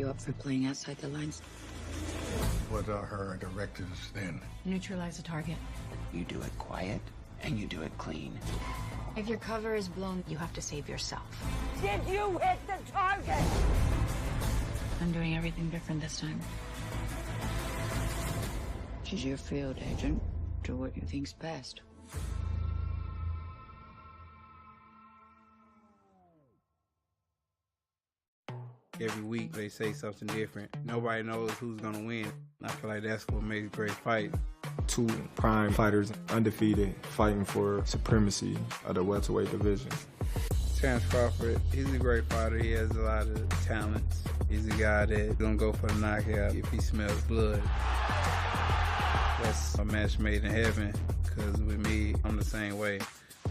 You up for playing outside the lines? What are her directives then? Neutralize the target. You do it quiet, and you do it clean. If your cover is blown, you have to save yourself. Did you hit the target? I'm doing everything different this time. She's your field agent. Do what you think's best. Every week they say something different. Nobody knows who's gonna win. I feel like that's what makes great fight. Two prime fighters, undefeated, fighting for supremacy of the welterweight division. Terence Crawford, he's a great fighter. He has a lot of talents. He's a guy that's gonna go for the knockout if he smells blood. That's a match made in heaven, because with me, I'm the same way.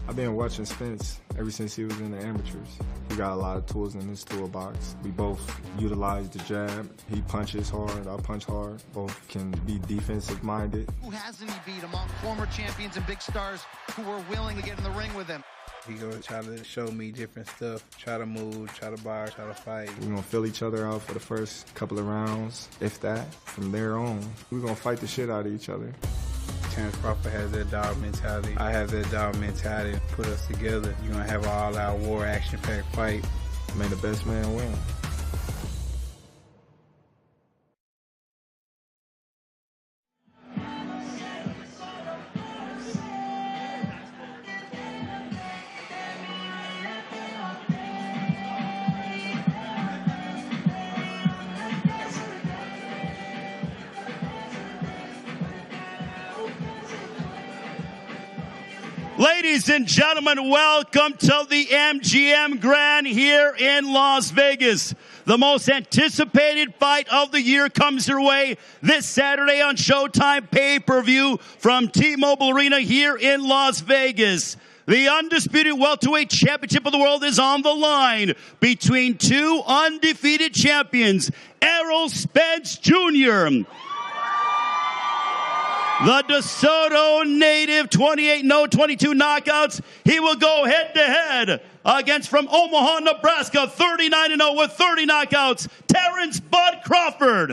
I've been watching Spence ever since he was in the amateurs. He got a lot of tools in his toolbox. We both utilize the jab. He punches hard, I punch hard. Both can be defensive minded. Who hasn't he beat among former champions and big stars who were willing to get in the ring with him? He gonna try to show me different stuff, try to move, try to box, try to fight. We're gonna fill each other out for the first couple of rounds, if that. From there on, we're gonna fight the shit out of each other. Terence Crawford has that dog mentality. I have that dog mentality. Put us together. You're gonna have an all-out war, action-packed fight. May the best man win. Ladies and gentlemen, welcome to the MGM Grand here in Las Vegas. The most anticipated fight of the year comes your way this Saturday on Showtime pay-per-view from T-Mobile Arena here in Las Vegas. The undisputed welterweight championship of the world is on the line between two undefeated champions, Errol Spence Jr., the DeSoto native, 28-0, 22 knockouts. He will go head-to-head against, from Omaha, Nebraska, 39-0 with 30 knockouts, Terence "Bud" Crawford.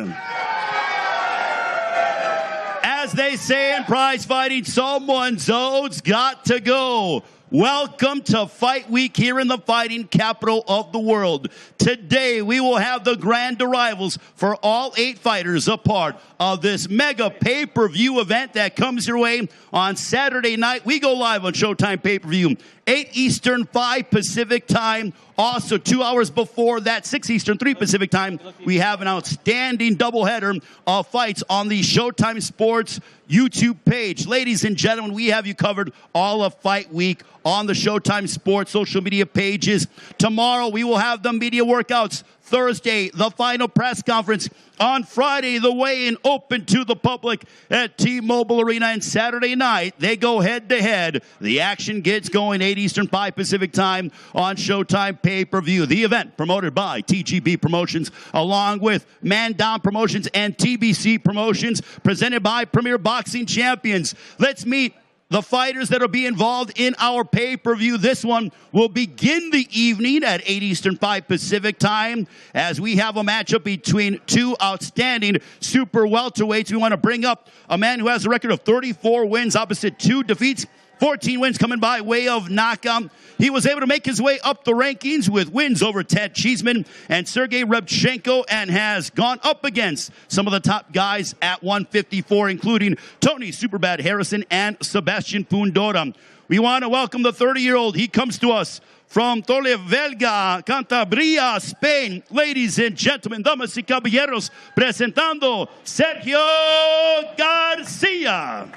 As they say in prize fighting, someone's oats got to go. Welcome to Fight Week here in the fighting capital of the world. Today we will have the grand arrivals for all 8 fighters, a part of this mega pay-per-view event that comes your way on Saturday night. We go live on Showtime pay-per-view, 8 Eastern, 5 Pacific time. Also, 2 hours before that, 6 Eastern, 3 Pacific time, we have an outstanding doubleheader of fights on the Showtime Sports YouTube page. Ladies and gentlemen, we have you covered all of Fight Week on the Showtime Sports social media pages. Tomorrow, we will have the media workouts. Thursday, the final press conference. On Friday, the weigh-in open to the public at T-Mobile Arena. And Saturday night, they go head-to-head. The action gets going 8 Eastern, 5 Pacific time on Showtime pay-per-view. The event promoted by TGB Promotions, along with Man Down Promotions and TBC Promotions, presented by Premier Boxing Champions. Let's meet the fighters that will be involved in our pay-per-view. This one will begin the evening at 8 Eastern, 5 Pacific time, as we have a matchup between two outstanding super welterweights. We want to bring up a man who has a record of 34 wins opposite 2 defeats. 14 wins coming by way of knockout. He was able to make his way up the rankings with wins over Ted Cheeseman and Sergey Rebchenko, and has gone up against some of the top guys at 154, including Tony Superbad Harrison and Sebastian Fundora. We want to welcome the 30-year-old. He comes to us from Torrevelga, Cantabria, Spain. Ladies and gentlemen, damas y caballeros, presentando Sergio Garcia.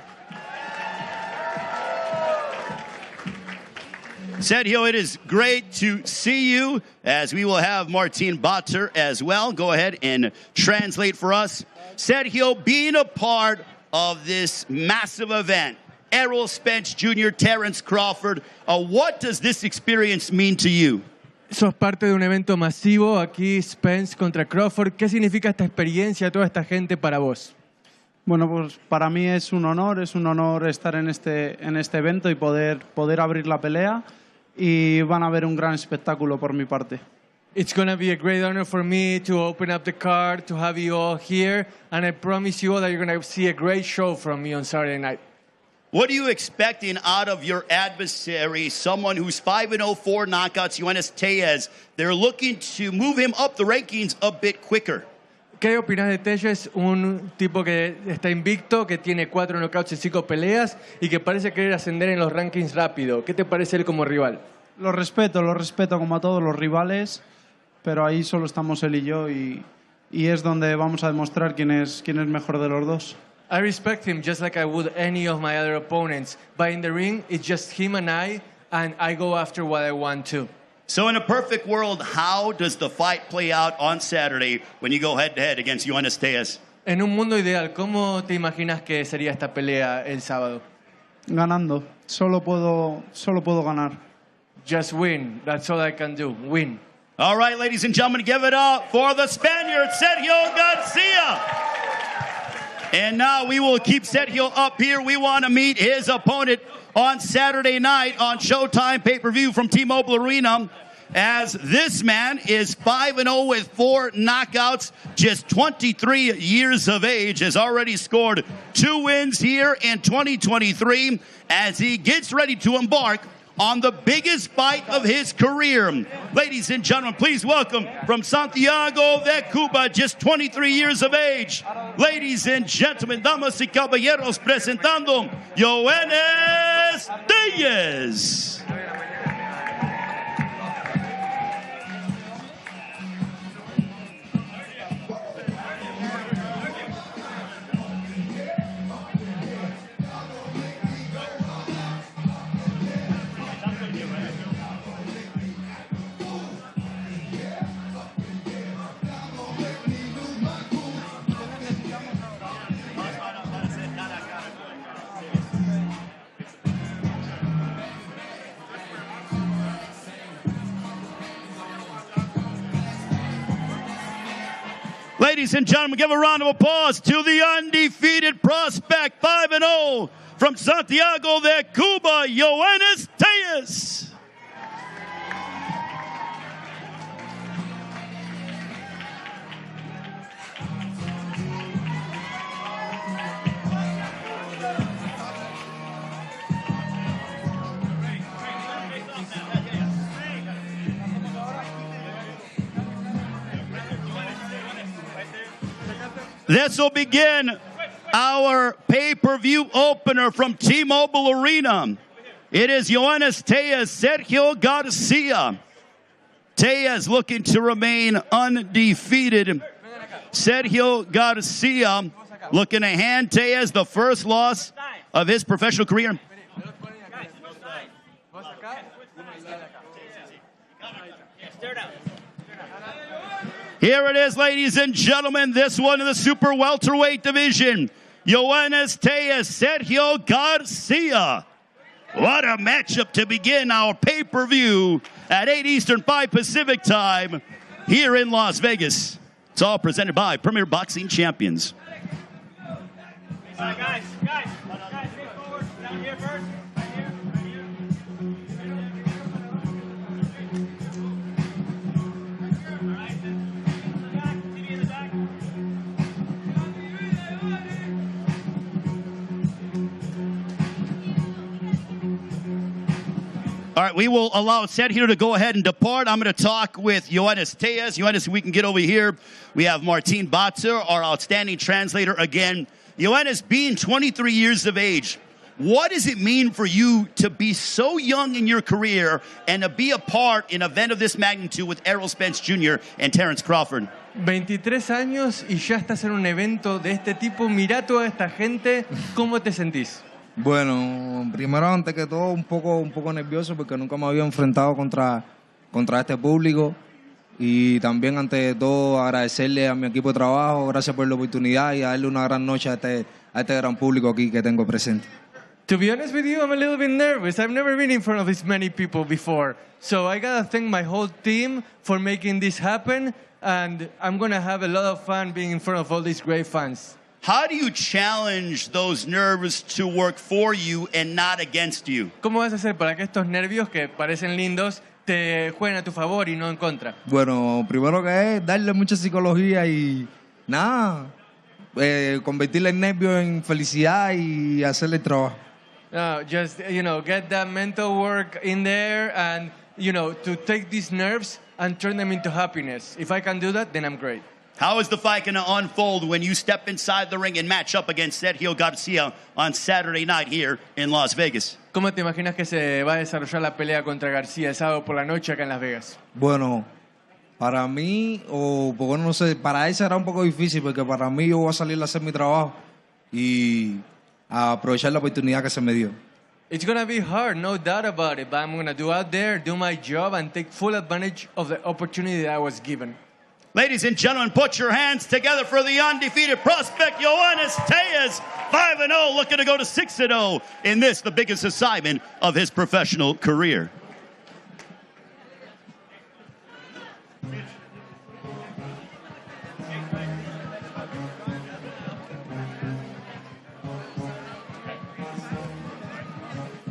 Sergio, it is great to see you, as we will have Martin Bater as well. Go ahead and translate for us. Sergio, being a part of this massive event, Errol Spence Jr., Terence Crawford, what does this experience mean to you? Sos parte de un evento masivo, aquí Spence contra Crawford. ¿Qué significa esta experiencia, toda esta gente para vos? Bueno, pues para mí es un honor estar en este evento y poder abrir la pelea. Y van a ver un gran espectáculo por mi parte. It's going to be a great honor for me to open up the card, to have you all here, and I promise you all that you're going to see a great show from me on Saturday night. What are you expecting out of your adversary, someone who's 5-0, 4 knockouts, Yoenis Tellez? They're looking to move him up the rankings a bit quicker. ¿Qué opinas de Tellez? Un tipo que está invicto, que tiene 4 knockouts en 5 peleas y que parece querer ascender en los rankings rápido. ¿Qué te parece él como rival? Lo respeto como a todos los rivales, pero ahí solo estamos él y yo y es donde vamos a demostrar quién es mejor de los dos. I respect him just like I would any of my other opponents, but in the ring, it's just him and I go after what I want to. So in a perfect world, how does the fight play out on Saturday when you go head-to-head against Yoenis Tellez? En un mundo ideal, ¿cómo te imaginas que sería esta pelea el sábado? Ganando. Solo puedo ganar. Just win. That's all I can do. Win. All right, ladies and gentlemen, give it up for the Spaniard, Sergio Garcia. And now we will keep Sergio up here. We want to meet his opponent on Saturday night on Showtime pay-per-view from T-Mobile Arena, as this man is 5-0 with 4 knockouts, just 23 years of age, has already scored 2 wins here in 2023 as he gets ready to embark on the biggest fight of his career. Ladies and gentlemen, please welcome from Santiago de Cuba, just 23 years of age. Ladies and gentlemen, damas y caballeros, presentando Yoenis Tellez. Ladies and gentlemen, give a round of applause to the undefeated prospect, 5-0 from Santiago de Cuba, Yoenis Tellez. This will begin our pay-per-view opener from T-Mobile Arena. It is Yoenis Tellez, Sergio Garcia. Tellez looking to remain undefeated. Sergio Garcia looking to hand Tellez the first loss of his professional career. Here it is, ladies and gentlemen, this one in the super welterweight division. Yoenis Tellez, Sergio Garcia. What a matchup to begin our pay-per-view at 8 Eastern, 5 Pacific time here in Las Vegas. It's all presented by Premier Boxing Champions. Guys, stay forward. Down here first. All right, we will allow Sergio to go ahead and depart. I'm going to talk with Yoenis Tellez. Yoenis, we can get over here. We have Martin Batzer, our outstanding translator again. Yoenis, being 23 years of age, what does it mean for you to be so young in your career and to be a part in an event of this magnitude with Errol Spence Jr. and Terence Crawford? 23 años y ya estás en un evento de este tipo. Mirá toda esta gente. ¿Cómo te sentís? Bueno, primero, antes que todo, un poco nervioso porque nunca me había enfrentado contra este público. Y también, ante de todo, agradecerle a mi equipo de trabajo, gracias por la oportunidad y darle una gran noche a este gran público aquí que tengo presente. To be honest with you, I'm a little bit nervous. I've never been in front of this many people before. So I gotta thank my whole team for making this happen. And I'm gonna have a lot of fun being in front of all these great fans. How do you challenge those nerves to work for you and not against you? ¿Cómo vas a hacer para que estos nervios que parecen lindos te jueguen a tu favor y no en contra? Bueno, primero que es darle mucha psicología y nada, convertirle el nervio en felicidad y hacerle el trabajo. Just, get that mental work in there and, to take these nerves and turn them into happiness. If I can do that, then I'm great. How is the fight going to unfold when you step inside the ring and match up against Sergio Garcia on Saturday night here in Las Vegas? ¿Cómo te imaginas que se va a desarrollar la pelea contra García el sábado por la noche acá en Las Vegas? Bueno, para mí, bueno, no sé, para él será un poco difícil porque para mí yo voy a salir a hacer mi trabajo y a aprovechar la oportunidad que se me dio. It's going to be hard, no doubt about it, but I'm going to do out there, do my job, and take full advantage of the opportunity that I was given. Ladies and gentlemen, put your hands together for the undefeated prospect, Yohannes Tejas, 5-0, looking to go to 6-0 in this, the biggest assignment of his professional career.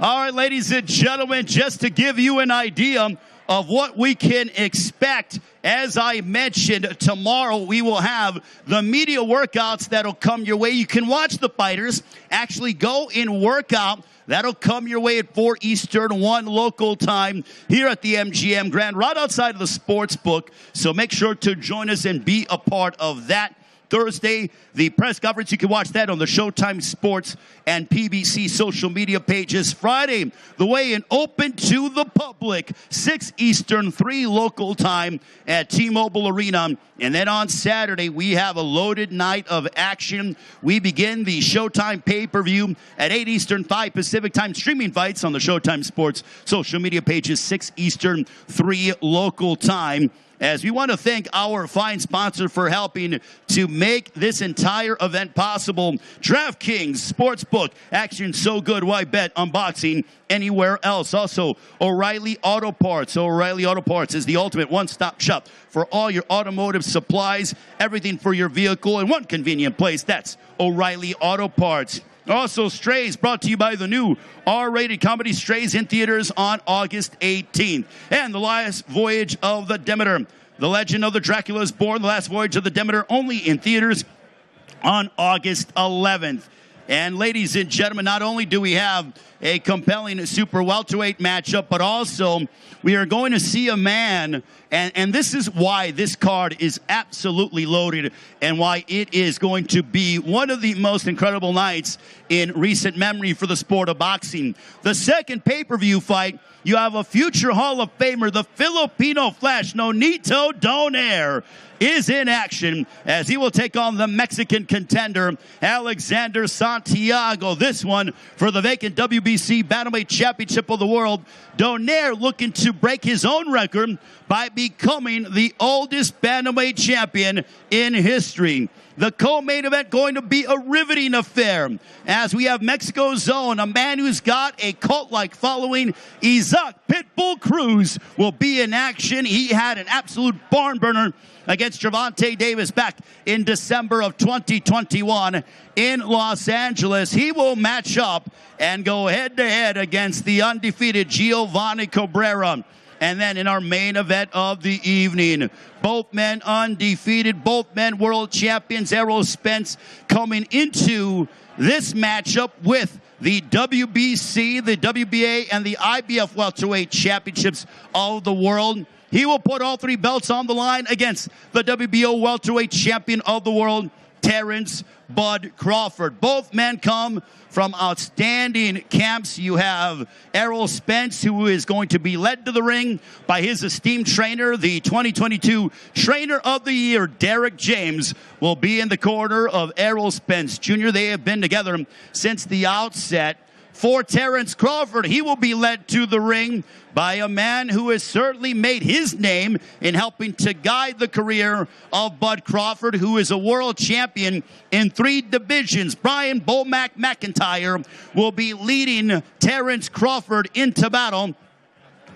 All right, ladies and gentlemen, just to give you an idea of what we can expect, as I mentioned, tomorrow we will have the media workouts that'll come your way. You can watch the fighters actually go and work out. That'll come your way at 4 Eastern, 1 local time here at the MGM Grand, right outside of the sports book. So make sure to join us and be a part of that. Thursday, the press conference, you can watch that on the Showtime Sports and PBC social media pages. Friday, the weigh-in open to the public, 6 Eastern, 3 local time at T-Mobile Arena. And then on Saturday, we have a loaded night of action. We begin the Showtime pay-per-view at 8 Eastern, 5 Pacific time, streaming fights on the Showtime Sports social media pages, 6 Eastern, 3 local time. As we want to thank our fine sponsor for helping to make this entire event possible. DraftKings Sportsbook, action so good, why bet on boxing anywhere else? Also, O'Reilly Auto Parts. O'Reilly Auto Parts is the ultimate one-stop shop for all your automotive supplies, everything for your vehicle in one convenient place. That's O'Reilly Auto Parts. Also, Strays, brought to you by the new R-rated comedy Strays in theaters on August 18th. And The Last Voyage of the Demeter. The Legend of the Dracula is Born, The Last Voyage of the Demeter, only in theaters on August 11th. And ladies and gentlemen, not only do we have a compelling super welterweight matchup, but also we are going to see a man, and this is why this card is absolutely loaded and why it is going to be one of the most incredible nights in recent memory for the sport of boxing. The second pay-per-view fight, you have a future Hall of Famer, the Filipino Flash, Nonito Donaire, is in action as he will take on the Mexican contender, Alexander Santiago. This one for the vacant WBC Bantamweight Championship of the World. Donaire looking to break his own record by becoming the oldest Bantamweight champion in history. The co-main event going to be a riveting affair as we have Mexico's own, a man who's got a cult-like following, Isaac Pitbull Cruz, will be in action. He had an absolute barn burner against Gervonta Davis back in December of 2021 in Los Angeles. He will match up and go head-to-head against the undefeated Giovanni Cabrera. And then in our main event of the evening, both men undefeated, both men world champions, Errol Spence coming into this matchup with the WBC, the WBA, and the IBF welterweight championships of the world. He will put all 3 belts on the line against the WBO welterweight champion of the world, Terence Bud Crawford. Both men come from outstanding camps. You have Errol Spence, who is going to be led to the ring by his esteemed trainer, the 2022 Trainer of the Year, Derek James, will be in the corner of Errol Spence Jr. They have been together since the outset. For Terence Crawford, he will be led to the ring by a man who has certainly made his name in helping to guide the career of Bud Crawford, who is a world champion in 3 divisions. Brian Bomac McIntyre will be leading Terence Crawford into battle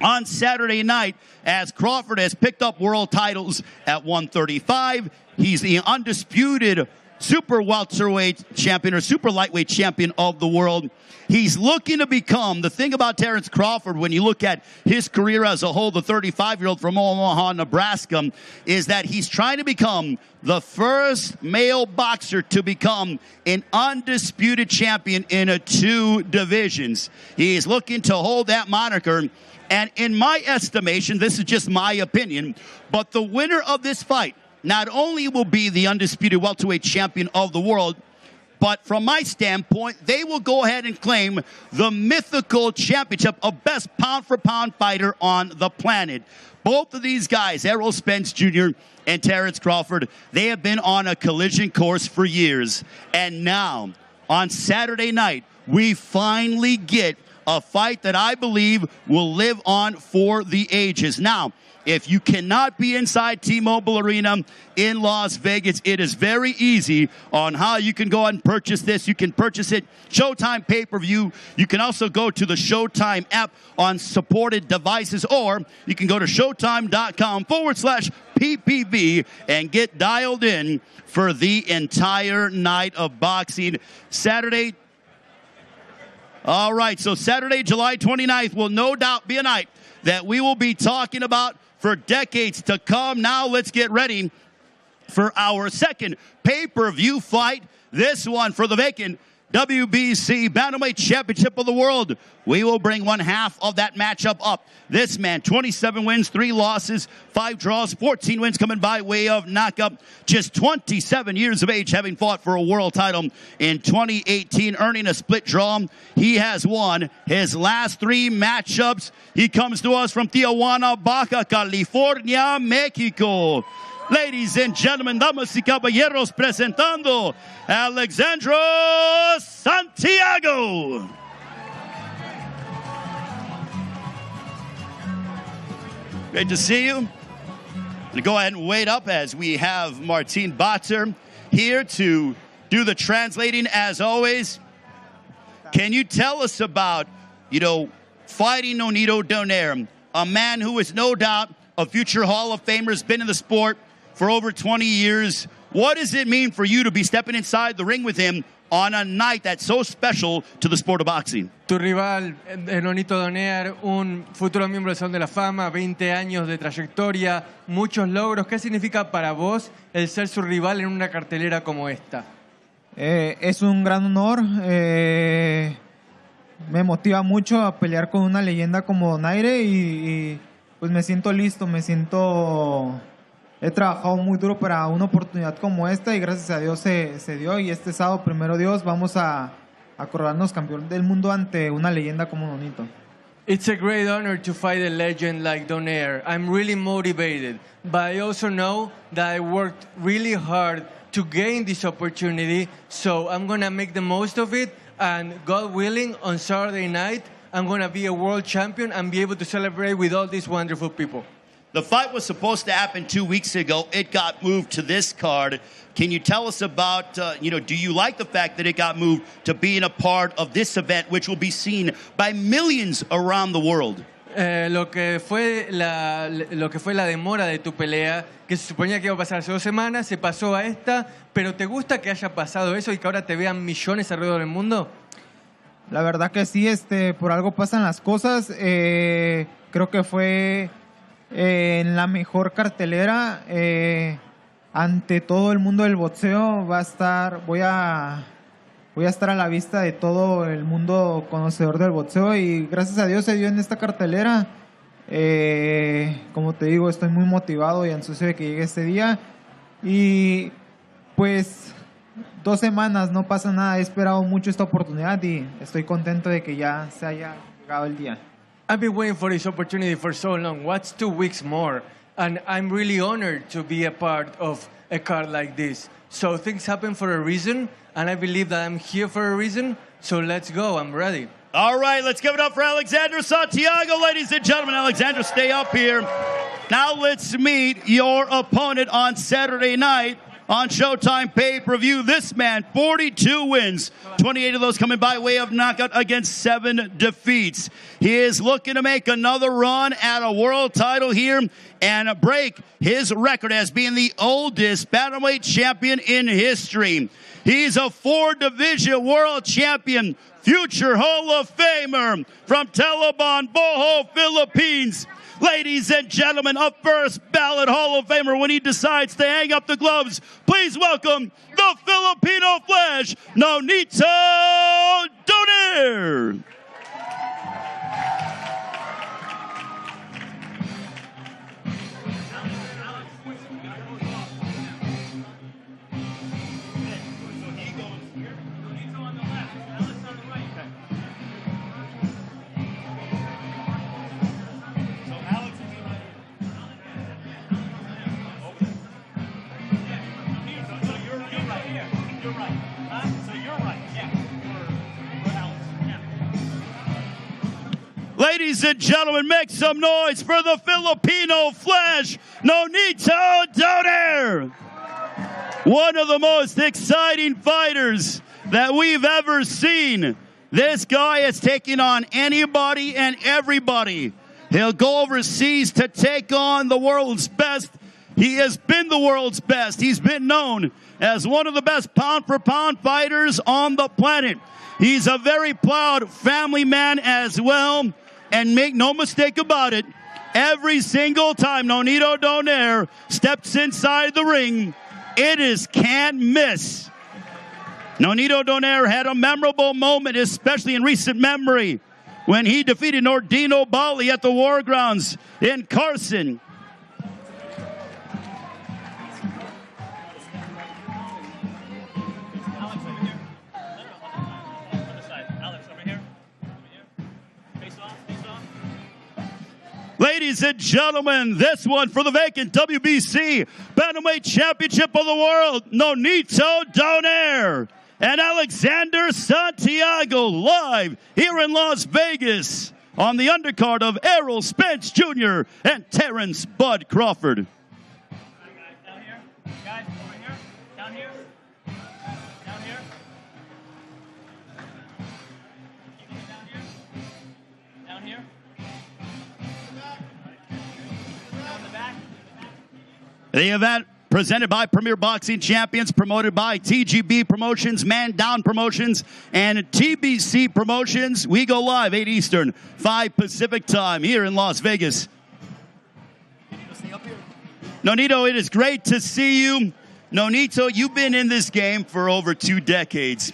on Saturday night as Crawford has picked up world titles at 135. He's the undisputed super welterweight champion or super lightweight champion of the world. He's looking to become, the thing about Terence Crawford, when you look at his career as a whole, the 35-year-old from Omaha, Nebraska, is that he's trying to become the first male boxer to become an undisputed champion in 2 divisions. He is looking to hold that moniker. And in my estimation, this is just my opinion, but the winner of this fight not only will be the undisputed welterweight champion of the world, but from my standpoint, they will go ahead and claim the mythical championship of best pound-for-pound fighter on the planet. Both of these guys, Errol Spence Jr. and Terence Crawford, they have been on a collision course for years. And now, on Saturday night, we finally get a fight that I believe will live on for the ages. Now, if you cannot be inside T-Mobile Arena in Las Vegas, it is very easy on how you can go out and purchase this. You can purchase it Showtime pay-per-view. You can also go to the Showtime app on supported devices, or you can go to showtime.com/PPV and get dialed in for the entire night of boxing. Saturday. All right, so Saturday, July 29th will no doubt be a night that we will be talking about for decades to come. Now let's get ready for our second pay-per-view fight. This one for the vacant WBC Bantamweight Championship of the World. We will bring one half of that matchup up. This man, 27 wins, 3 losses, 5 draws, 14 wins coming by way of knockout. Just 27 years of age, having fought for a world title in 2018, earning a split draw. He has won his last 3 matchups. He comes to us from Tijuana, Baja California, Mexico. Ladies and gentlemen, damas y caballeros, presentando Alexandro Santiago. Great to see you. Go ahead and wait up as we have Martin Bater here to do the translating as always. Can you tell us about, fighting Nonito Donaire, a man who is no doubt a future Hall of Famer, has been in the sport for over 20 years. What does it mean for you to be stepping inside the ring with him on a night that's so special to the sport of boxing? Tu rival, Nonito Donaire, un futuro miembro del Salón de la Fama, 20 años de trayectoria, muchos logros. ¿Qué significa para vos el ser su rival en una cartelera como esta? Es un gran honor. Me motiva mucho a pelear con una leyenda como Donaire y pues me siento listo, he trabajado muy duro para una oportunidad como esta y gracias a Dios se dio, y este sábado, primero Dios, vamos a coronarnos campeón del mundo ante una leyenda como Nonito. It's a great honor to fight a legend like Donaire. I'm really motivated, but I also know that I worked really hard to gain this opportunity, so I'm going to make the most of it, and God willing, on Saturday night, I'm going to be a world champion and be able to celebrate with all these wonderful people. The fight was supposed to happen 2 weeks ago. It got moved to this card. Can you tell us about, do you like the fact that it got moved to being a part of this event, which will be seen by millions around the world? Lo que fue la demora de tu pelea, que se suponía que iba a pasar hace 2 semanas, se pasó a esta, pero ¿te gusta que haya pasado eso y que ahora te vean millones alrededor del mundo? La verdad que sí, por algo pasan las cosas. Creo que fue en la mejor cartelera ante todo el mundo del boxeo. Voy a estar a la vista de todo el mundo conocedor del boxeo y gracias a Dios se dio en esta cartelera. Como te digo, estoy muy motivado y ansioso de que llegue este día y pues 2 semanas, no pasa nada. He esperado mucho esta oportunidad y estoy contento de que ya se haya llegado el día. I've been waiting for this opportunity for so long. What's 2 weeks more? And I'm really honored to be a part of a card like this. So things happen for a reason, and I believe that I'm here for a reason. So let's go. I'm ready. All right, let's give it up for Alexandro Santiago, ladies and gentlemen. Alexandro, stay up here. Now let's meet your opponent on Saturday night on Showtime pay-per-view. This man, 42 wins, 28 of those coming by way of knockout against 7 defeats. He is looking to make another run at a world title here and break his record as being the oldest bantamweight champion in history. He's a 4-division world champion, future Hall of Famer from Talabon, Bohol, Philippines. Ladies and gentlemen, a first ballot Hall of Famer when he decides to hang up the gloves. Please welcome the Filipino Flash, Nonito Donaire. Ladies and gentlemen, make some noise for the Filipino Flash, Nonito Donaire. One of the most exciting fighters that we've ever seen. This guy is taking on anybody and everybody. He'll go overseas to take on the world's best. He has been the world's best. He's been known as one of the best pound-for-pound fighters on the planet. He's a very proud family man as well. And make no mistake about it, every single time Nonito Donaire steps inside the ring, it is can't miss. Nonito Donaire had a memorable moment, especially in recent memory, when he defeated Nordino Bali at the War Grounds in Carson. Ladies and gentlemen, this one for the vacant WBC Bantamweight Championship of the World, Nonito Donaire and Alexander Santiago, live here in Las Vegas on the undercard of Errol Spence Jr. and Terence Bud Crawford. Down here. Guys, over here. Down here. Down here. Keep it down here. Down here. The event presented by Premier Boxing Champions, promoted by TGB Promotions, Man Down Promotions, and TBC Promotions. We go live 8 Eastern, 5 Pacific time here in Las Vegas. Nonito, it is great to see you. Nonito, you've been in this game for over 2 decades.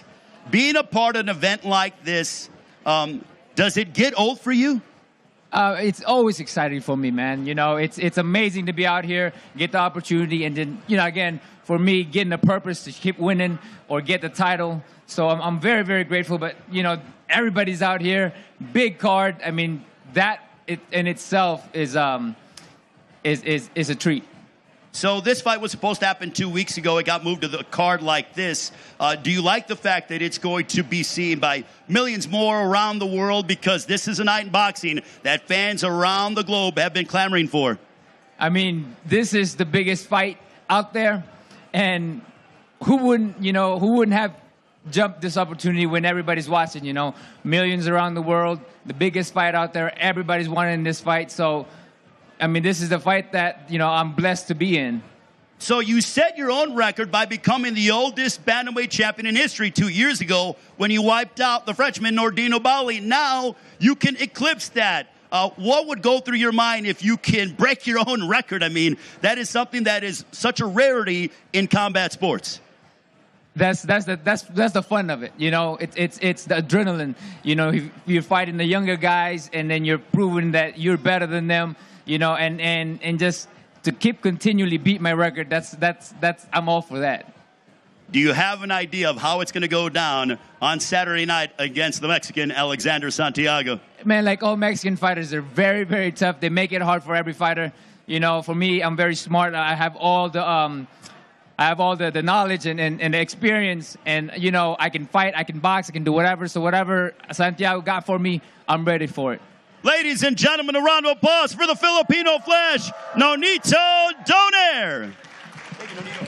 Being a part of an event like this, does it get old for you? It's always exciting for me, man. You know, it's amazing to be out here, get the opportunity, and then, you know, again, for me, getting the purpose to keep winning or get the title. So I'm very, very grateful. But, you know, everybody's out here, big card. I mean, that in itself is a treat. So this fight was supposed to happen 2 weeks ago. It got moved to the card like this. Do you like the fact that it's going to be seen by millions more around the world, because this is a night in boxing that fans around the globe have been clamoring for? I mean, this is the biggest fight out there, and who wouldn't have jumped this opportunity when everybody's watching, you know? Millions around the world, the biggest fight out there, everybody's wanting this fight. So I mean, this is the fight that, you know, I'm blessed to be in. So you set your own record by becoming the oldest bantamweight champion in history 2 years ago when you wiped out the Frenchman Nordino Bali. Now you can eclipse that. What would go through your mind if you can break your own record? I mean, that is something that is such a rarity in combat sports. That's the fun of it, you know. It's the adrenaline, you know. You're fighting the younger guys, and then you're proving that you're better than them. You know, and just to keep continually beat my record, that's I'm all for that. Do you have an idea of how it's going to go down on Saturday night against the Mexican Alexander Santiago? Man, like all Mexican fighters, they're very, very tough. They make it hard for every fighter. You know, for me, I'm very smart. I have all the knowledge and the experience, and you know, I can fight, I can box, I can do whatever. So whatever Santiago got for me, I'm ready for it. Ladies and gentlemen, a round of applause for the Filipino Flash, Nonito Donaire. Thank you, Nonito.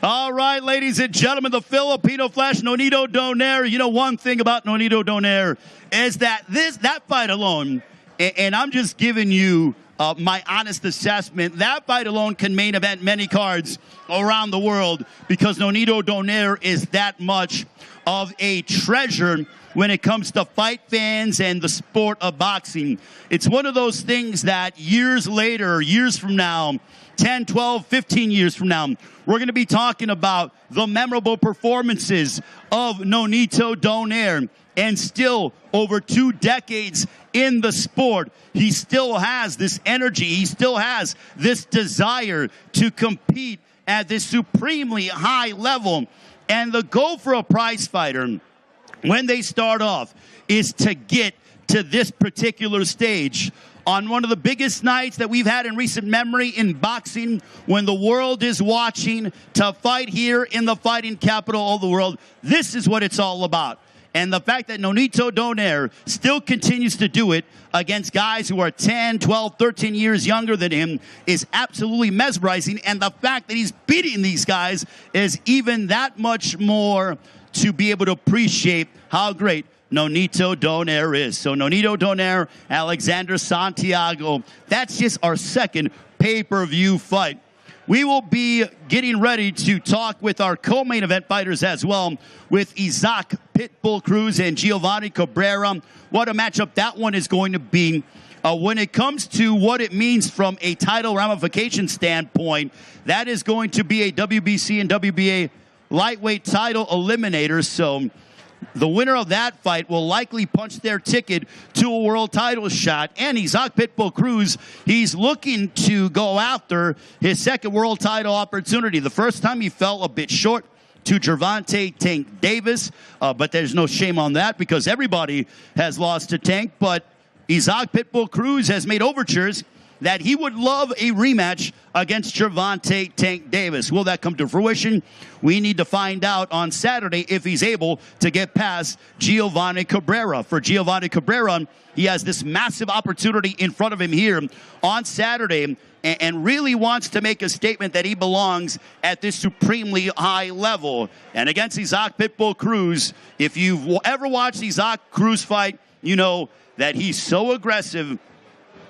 All right, ladies and gentlemen, the Filipino Flash, Nonito Donaire. You know, one thing about Nonito Donaire is that that fight alone, and I'm just giving you my honest assessment, that fight alone can main event many cards around the world because Nonito Donaire is that much of a treasure when it comes to fight fans and the sport of boxing. It's one of those things that years later, years from now, 10, 12, 15 years from now, we're going to be talking about the memorable performances of Nonito Donaire. And still, over 2 decades in the sport, he still has this energy. He still has this desire to compete at this supremely high level. And the goal for a prize fighter, when they start off, is to get to this particular stage. On one of the biggest nights that we've had in recent memory in boxing, when the world is watching, to fight here in the fighting capital of the world, this is what it's all about. And the fact that Nonito Donaire still continues to do it against guys who are 10, 12, 13 years younger than him is absolutely mesmerizing. And the fact that he's beating these guys is even that much more to be able to appreciate how great Nonito Donaire is. So Nonito Donaire, Alexander Santiago, that's just our second pay-per-view fight. We will be getting ready to talk with our co-main event fighters as well, with Isaac Pitbull Cruz and Giovanni Cabrera. What a matchup that one is going to be. When it comes to what it means from a title ramification standpoint, that is going to be a WBC and WBA lightweight title eliminator. So the winner of that fight will likely punch their ticket to a world title shot. And Isaac Pitbull Cruz, he's looking to go after his second world title opportunity. The first time he fell a bit short to Gervonta Tank Davis, but there's no shame on that because everybody has lost to Tank. But Isaac Pitbull Cruz has made overtures that he would love a rematch against Gervonta Tank Davis. Will that come to fruition? We need to find out on Saturday if he's able to get past Giovanni Cabrera. For Giovanni Cabrera, he has this massive opportunity in front of him here on Saturday and really wants to make a statement that he belongs at this supremely high level. And against Isaac Pitbull Cruz, if you've ever watched Isaac Cruz fight, you know that he's so aggressive,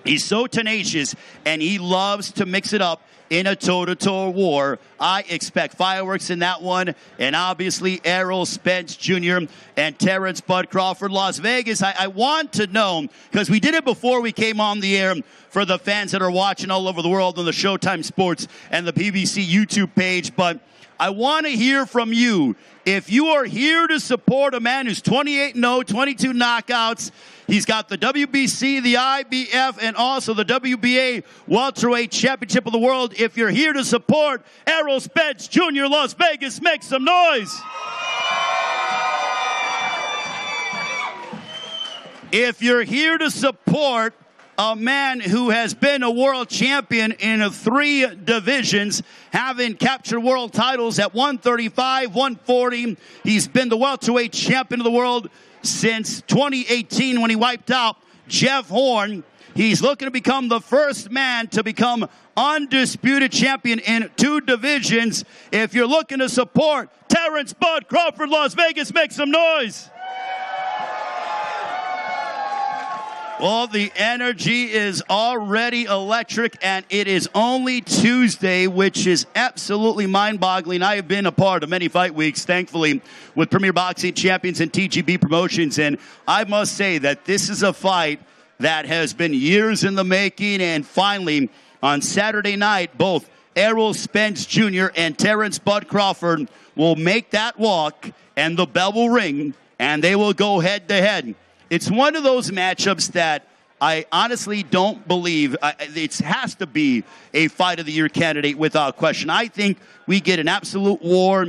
he's so tenacious, and he loves to mix it up in a toe-to-toe war. I expect fireworks in that one. And obviously, Errol Spence Jr. and Terence Bud Crawford, Las Vegas. I want to know, because we did it before we came on the air, for the fans that are watching all over the world on the Showtime Sports and the PBC YouTube page. But I want to hear from you. If you are here to support a man who's 28-0, 22 knockouts, he's got the WBC, the IBF, and also the WBA Welterweight Championship of the World. If you're here to support Errol Spence Jr. Las Vegas, make some noise. If you're here to support a man who has been a world champion in 3 divisions, having captured world titles at 135, 140. He's been the welterweight champion of the world since 2018 when he wiped out Jeff Horn. He's looking to become the first man to become undisputed champion in 2 divisions. If you're looking to support Terence Bud Crawford, Las Vegas, make some noise. Well, the energy is already electric, and it is only Tuesday, which is absolutely mind-boggling. I have been a part of many fight weeks, thankfully, with Premier Boxing Champions and TGB Promotions, and I must say that this is a fight that has been years in the making, and finally, on Saturday night, both Errol Spence Jr. and Terence Bud Crawford will make that walk, and the bell will ring, and they will go head-to-head. It's one of those matchups that I honestly don't believe it has to be a Fight of the Year candidate without question. I think we get an absolute war.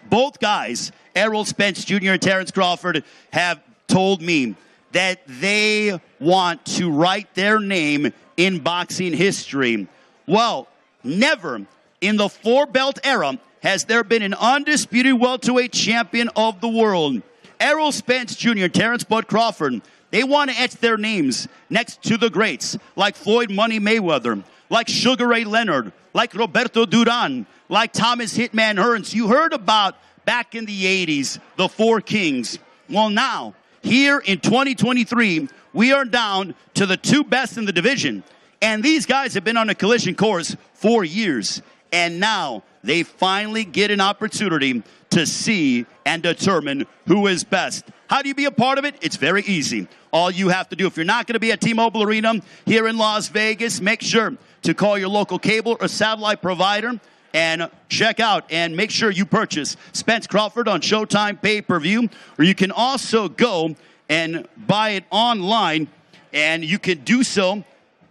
Both guys, Errol Spence Jr. and Terence Crawford, have told me that they want to write their name in boxing history. Well, never in the 4-belt era has there been an undisputed welterweight champion of the world. Errol Spence Jr. and Terence Bud Crawford, they want to etch their names next to the greats like Floyd Money Mayweather, like Sugar Ray Leonard, like Roberto Duran, like Thomas Hitman Hearns. You heard about back in the 80s, the Four Kings. Well, now, here in 2023, we are down to the two best in the division. And these guys have been on a collision course for years. And now they finally get an opportunity to see and determine who is best. How do you be a part of it? It's very easy. All you have to do, if you're not going to be at T-Mobile Arena here in Las Vegas, make sure to call your local cable or satellite provider and check out and make sure you purchase Spence Crawford on Showtime pay-per-view, or you can also go and buy it online, and you can do so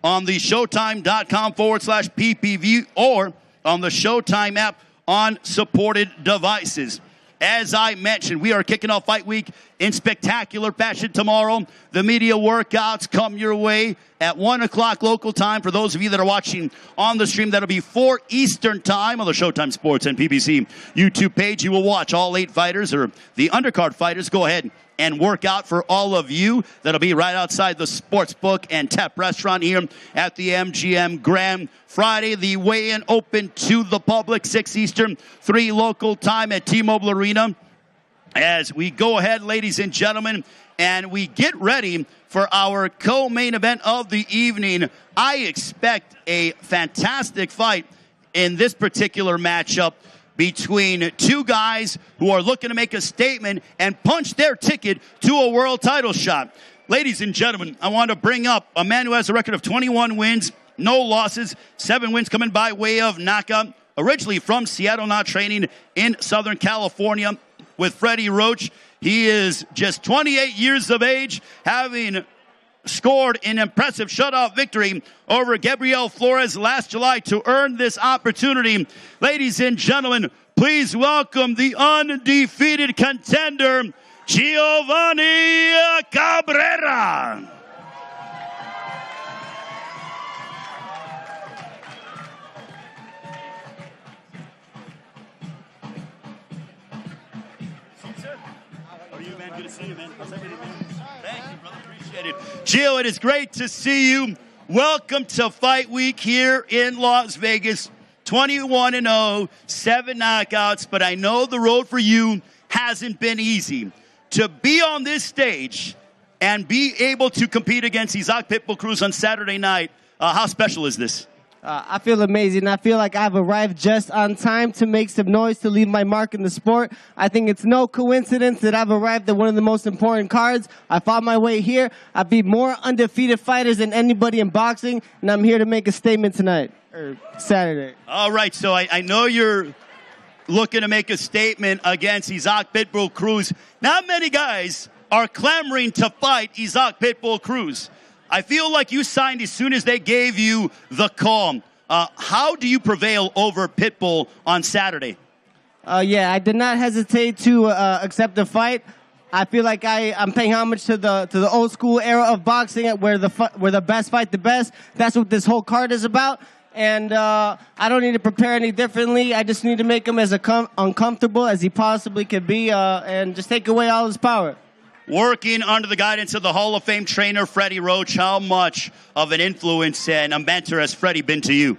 on the showtime.com/PPV or on the Showtime app on supported devices. As I mentioned, we are kicking off Fight Week in spectacular fashion tomorrow. The media workouts come your way at 1 o'clock local time. For those of you that are watching on the stream, that'll be 4 Eastern time on the Showtime Sports and PBC YouTube page. You will watch all 8 fighters, or the undercard fighters, go ahead and work out for all of you. That'll be right outside the Sportsbook and Tap Restaurant here at the MGM Grand. Friday, the weigh-in open to the public, 6 Eastern, 3 local time at T-Mobile Arena. As we go ahead, ladies and gentlemen, and we get ready for our co-main event of the evening. I expect a fantastic fight in this particular matchup between two guys who are looking to make a statement and punch their ticket to a world title shot. Ladies and gentlemen, I want to bring up a man who has a record of 21 wins, no losses, 7 wins coming by way of knockout. Originally from Seattle, now training in Southern California with Freddie Roach. He is just 28 years of age, having scored an impressive shutout victory over Gabriel Flores last July to earn this opportunity. Ladies and gentlemen, please welcome the undefeated contender, Giovanni Cabrera. How are you, man? Good to see you, man. How's everything, man? Thank you, brother. Appreciate it. Gio, it is great to see you. Welcome to Fight Week here in Las Vegas. 21-0, 7 knockouts, but I know the road for you hasn't been easy. To be on this stage and be able to compete against Isaac Pitbull Cruz on Saturday night, how special is this? I feel amazing. I feel like I've arrived just on time to make some noise, to leave my mark in the sport. I think it's no coincidence that I've arrived at one of the most important cards. I fought my way here. I beat more undefeated fighters than anybody in boxing, and I'm here to make a statement tonight, or Saturday. All right, so I know you're looking to make a statement against Isaac Pitbull Cruz. Not many guys are clamoring to fight Isaac Pitbull Cruz. I feel like you signed as soon as they gave you the call. How do you prevail over Pitbull on Saturday? Yeah, I did not hesitate to accept the fight. I feel like I'm paying homage to the old school era of boxing, where the best fight the best. That's what this whole card is about. And I don't need to prepare any differently. I just need to make him as uncomfortable as he possibly could be, and just take away all his power. Working under the guidance of the Hall of Fame trainer, Freddie Roach, how much of an influence and a mentor has Freddie been to you?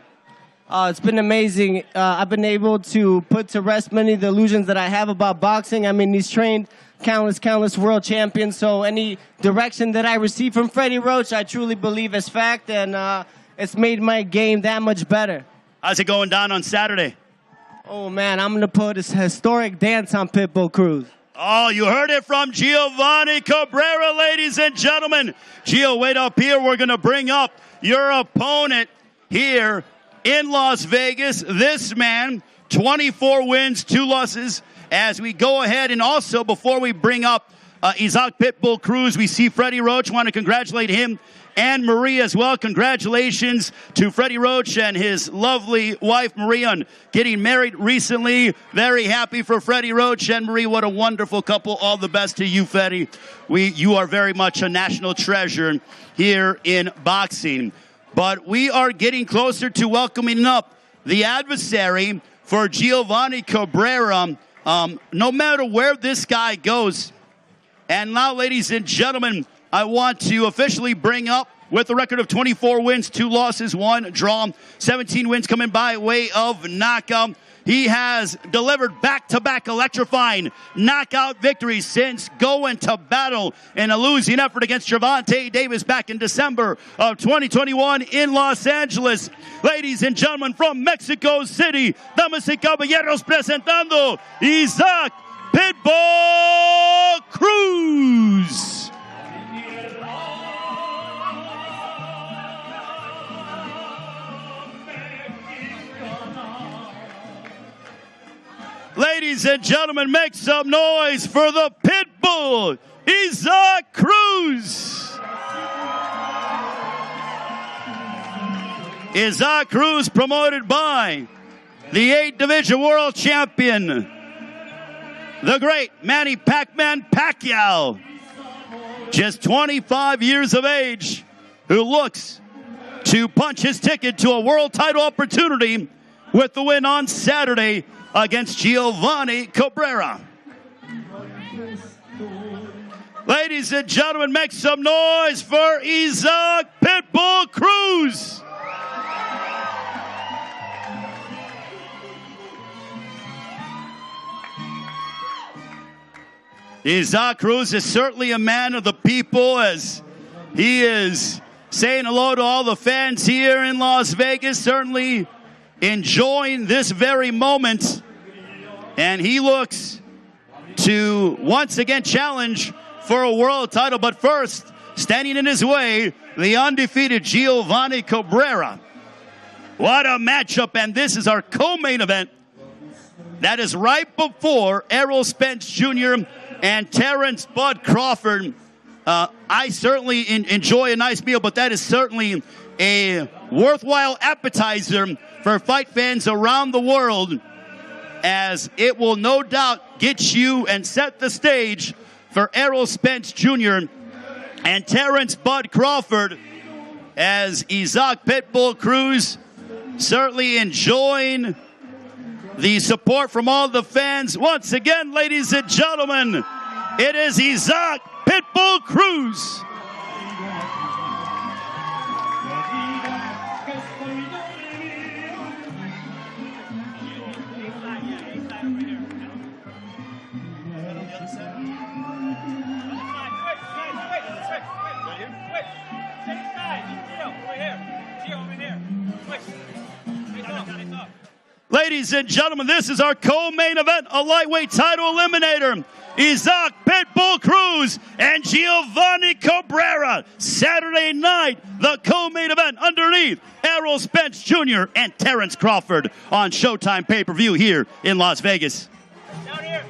It's been amazing. I've been able to put to rest many of the illusions that I have about boxing. I mean, he's trained countless world champions, so any direction that I receive from Freddie Roach, I truly believe is fact, and it's made my game that much better. How's it going down on Saturday? Oh, man, I'm going to put this historic dance on Pitbull Cruz. Oh, you heard it from Giovanni Cabrera, ladies and gentlemen. Gio, wait up here. We're going to bring up your opponent here in Las Vegas. This man, 24 wins, 2 losses. As we go ahead, and also before we bring up Isaac Pitbull Cruz, we see Freddie Roach. Want to congratulate him and Marie as well. Congratulations to Freddie Roach and his lovely wife, Marie, on getting married recently. Very happy for Freddie Roach and Marie. What a wonderful couple. All the best to you, Freddie. You are very much a national treasure here in boxing. But we are getting closer to welcoming up the adversary for Giovanni Cabrera. No matter where this guy goes. And now, ladies and gentlemen, I want to officially bring up with a record of 24 wins, 2 losses, 1 draw, 17 wins coming by way of knockout. He has delivered back-to-back electrifying knockout victories since going to battle in a losing effort against Gervonta Davis back in December of 2021 in Los Angeles. Ladies and gentlemen, from Mexico City, damas y caballeros, presentando Isaac Pitbull Cruz. Ladies and gentlemen, make some noise for the Pitbull, Isaac Cruz. Isaac Cruz promoted by the 8th Division World Champion, the great Manny Pac-Man Pacquiao. Just 25 years of age, who looks to punch his ticket to a world title opportunity with the win on Saturday against Giovanni Cabrera. Ladies and gentlemen, make some noise for Isaac Pitbull Cruz. Isaac Cruz is certainly a man of the people, as he is saying hello to all the fans here in Las Vegas, certainly enjoying this very moment. And he looks to once again challenge for a world title. But first, standing in his way, the undefeated Giovanni Cabrera. What a matchup, and this is our co-main event. That is right before Errol Spence Jr. and Terence Bud Crawford. I certainly enjoy a nice meal, but that is certainly a worthwhile appetizer for fight fans around the world, as it will no doubt get you and set the stage for Errol Spence Jr. and Terence Bud Crawford, as Isaac Pitbull Cruz certainly enjoying the support from all the fans. Once again, ladies and gentlemen, it is Isaac Pitbull Cruz. Ladies and gentlemen, this is our co-main event, a lightweight title eliminator. Isaac Pitbull Cruz and Giovanni Cabrera. Saturday night, the co-main event underneath Errol Spence Jr. and Terence Crawford on Showtime pay-per-view here in Las Vegas. Down here.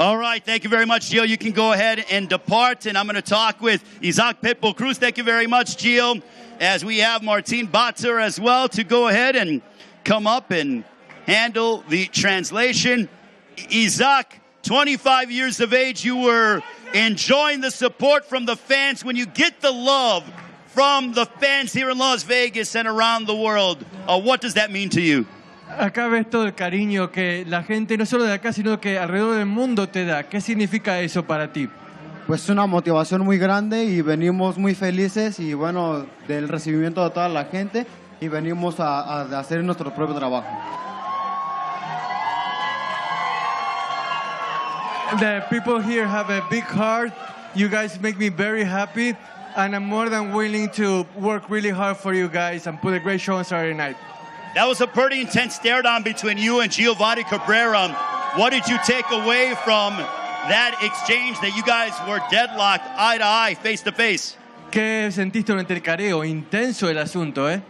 All right, thank you very much, Gio. You can go ahead and depart, and I'm going to talk with Isaac Pitbull Cruz. Thank you very much, Gio, as we have Martin Batzer as well to go ahead and come up and handle the translation. Isaac, 25 years of age, you were enjoying the support from the fans. When you get the love from the fans here in Las Vegas and around the world, what does that mean to you? Acá ves todo el cariño que la gente, no solo de acá, sino que alrededor del mundo te da. ¿Qué significa eso para ti? Pues es una motivación muy grande y venimos muy felices y bueno, del recibimiento de toda la gente y venimos a hacer nuestro propio trabajo. The people here have a big heart. You guys make me very happy, and I'm more than willing to work really hard for you guys and put a great show on Saturday night. That was a pretty intense stare-down between you and Giovanni Cabrera. What did you take away from that exchange that you guys were deadlocked, eye to eye, face to face? ¿Qué sentiste durante el careo? Intenso el asunto, ¿eh?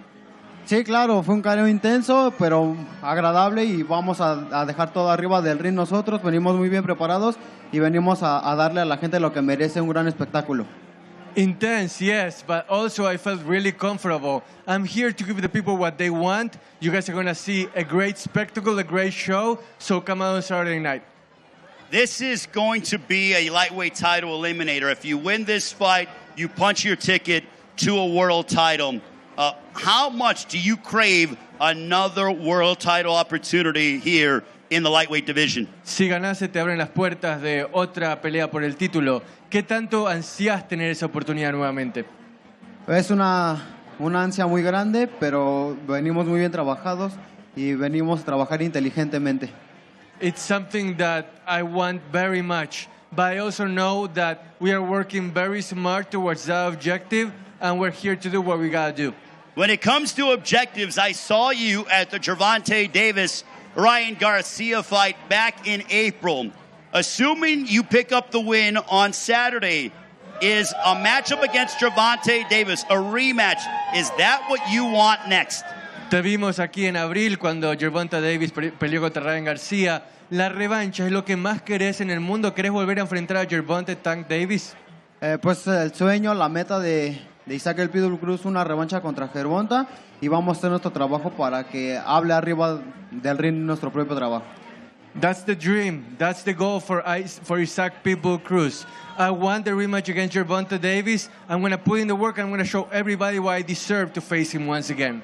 Sí, claro, fue un careo intenso, pero agradable y vamos a dejar todo arriba del ring nosotros. Venimos muy bien preparados y venimos a darle a la gente lo que merece, un gran espectáculo. Intense, yes, but also I felt really comfortable. I'm here to give the people what they want. You guys are going to see a great spectacle, a great show, so come out on Saturday night. This is going to be a lightweight title eliminator. If you win this fight, you punch your ticket to a world title. How much do you crave another world title opportunity here in the lightweight division? Si ganás, se te abren las puertas de otra pelea por el título. ¿Qué tanto ansías tener esa oportunidad nuevamente? Es una ansia muy grande, pero venimos muy bien trabajados y venimos a trabajar inteligentemente. It's something that I want very much, but I also know that we are working very smart towards that objective, and we're here to do what we gotta do. When it comes to objectives, I saw you at the Gervonta Davis-Ryan Garcia fight back in April. Assuming you pick up the win on Saturday, is a matchup against Gervonta Davis, a rematch, is that what you want next? Te vimos aquí en abril cuando Gervonta Davis peleó contra Ryan Garcia. La revancha es lo que más querés en el mundo. ¿Querés volver a enfrentar a Gervonta Tank Davis? Pues el sueño, la meta de Isaac El Pitbull Cruz, una revancha contra Gervonta, y vamos a hacer nuestro trabajo para que hable arriba del ring nuestro propio trabajo. That's the dream. That's the goal for Isaac Pitbull Cruz. I want the rematch against Gervonta Davis. I'm going to put in the work. I'm going to show everybody why I deserve to face him once again.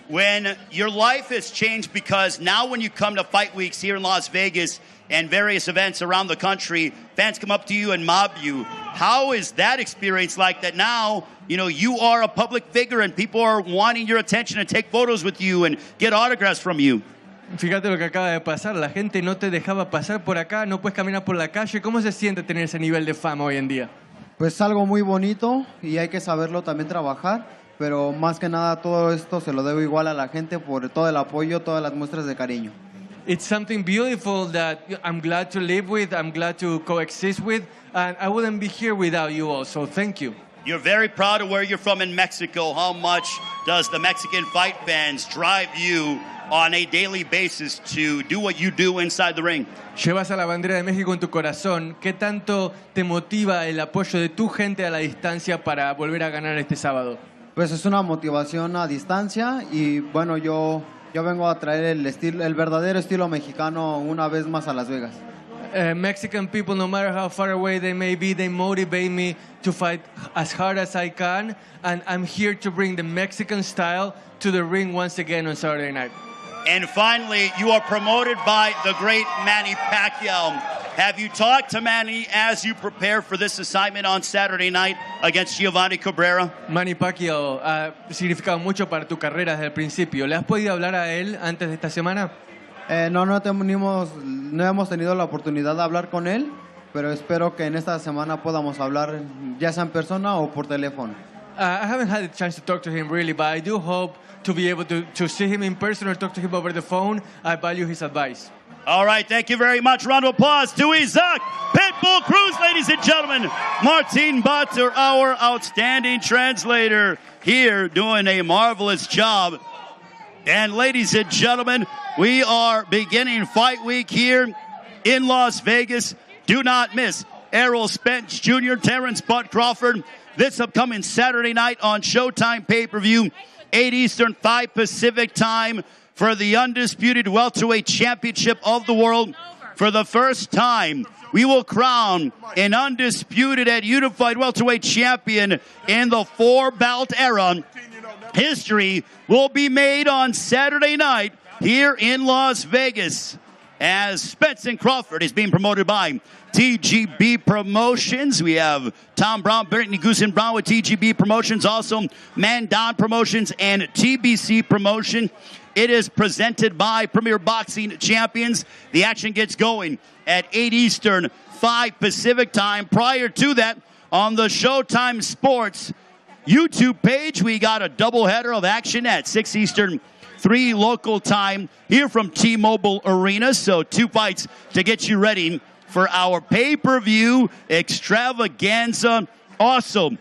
When your life has changed, because now when you come to fight weeks here in Las Vegas and various events around the country, fans come up to you and mob you. How is that experience like that now, you are a public figure and people are wanting your attention and take photos with you and get autographs from you? Fíjate lo que acaba de pasar. La gente no te dejaba pasar por acá, no puedes caminar por la calle. ¿Cómo se siente tener ese nivel de fama hoy en día? Pues algo muy bonito y hay que saberlo también trabajar, pero más que nada todo esto se lo debo igual a la gente por todo el apoyo, todas las muestras de cariño. It's something beautiful that I'm glad to live with, I'm glad to coexist with, and I wouldn't be here without you all, so thank you. You're very proud of where you're from in Mexico. How much does the Mexican fight fans drive you on a daily basis to do what you do inside the ring? Llevas a la bandera de México en tu corazón. ¿Qué tanto te motiva el apoyo de tu gente a la distancia para volver a ganar este sábado? Pues es una motivación a distancia y bueno, yo vengo a traer el verdadero estilo mexicano una vez más a Las Vegas. Mexican people, no matter how far away they may be, they motivate me to fight as hard as I can, and I'm here to bring the Mexican style to the ring once again on Saturday night. And finally, you are promoted by the great Manny Pacquiao. Have you talked to Manny as you prepare for this assignment on Saturday night against Giovanni Cabrera? Manny Pacquiao ha significado mucho para tu carrera desde el principio. ¿Le has podido hablar a él antes de esta semana? No hemos tenido la oportunidad de hablar con él, pero espero que en esta semana podamos hablar ya sea en persona o por teléfono. I haven't had a chance to talk to him really, but I do hope to be able to see him in person or talk to him over the phone. I value his advice. All right, thank you very much. Round of applause to Isaac Pitbull Cruz, ladies and gentlemen. Martin Butter, our outstanding translator, here doing a marvelous job. And ladies and gentlemen, we are beginning fight week here in Las Vegas. Do not miss Errol Spence Jr., Terence Crawford, this upcoming Saturday night on Showtime pay-per-view, 8 Eastern, 5 Pacific time, for the undisputed welterweight championship of the world. For the first time, we will crown an undisputed and unified welterweight champion in the 4-belt era. History will be made on Saturday night here in Las Vegas, as Spence and Crawford is being promoted by TGB Promotions. We have Tom Brown, Brittany Goosen Brown with TGB Promotions, also Mandon Promotions and TBC Promotion. It is presented by Premier Boxing Champions. The action gets going at 8 Eastern, 5 Pacific time. Prior to that, on the Showtime Sports YouTube page, we got a doubleheader of action at 6 Eastern, 3 local time here from T-Mobile Arena. So 2 fights to get you ready for our pay-per-view extravaganza. Also,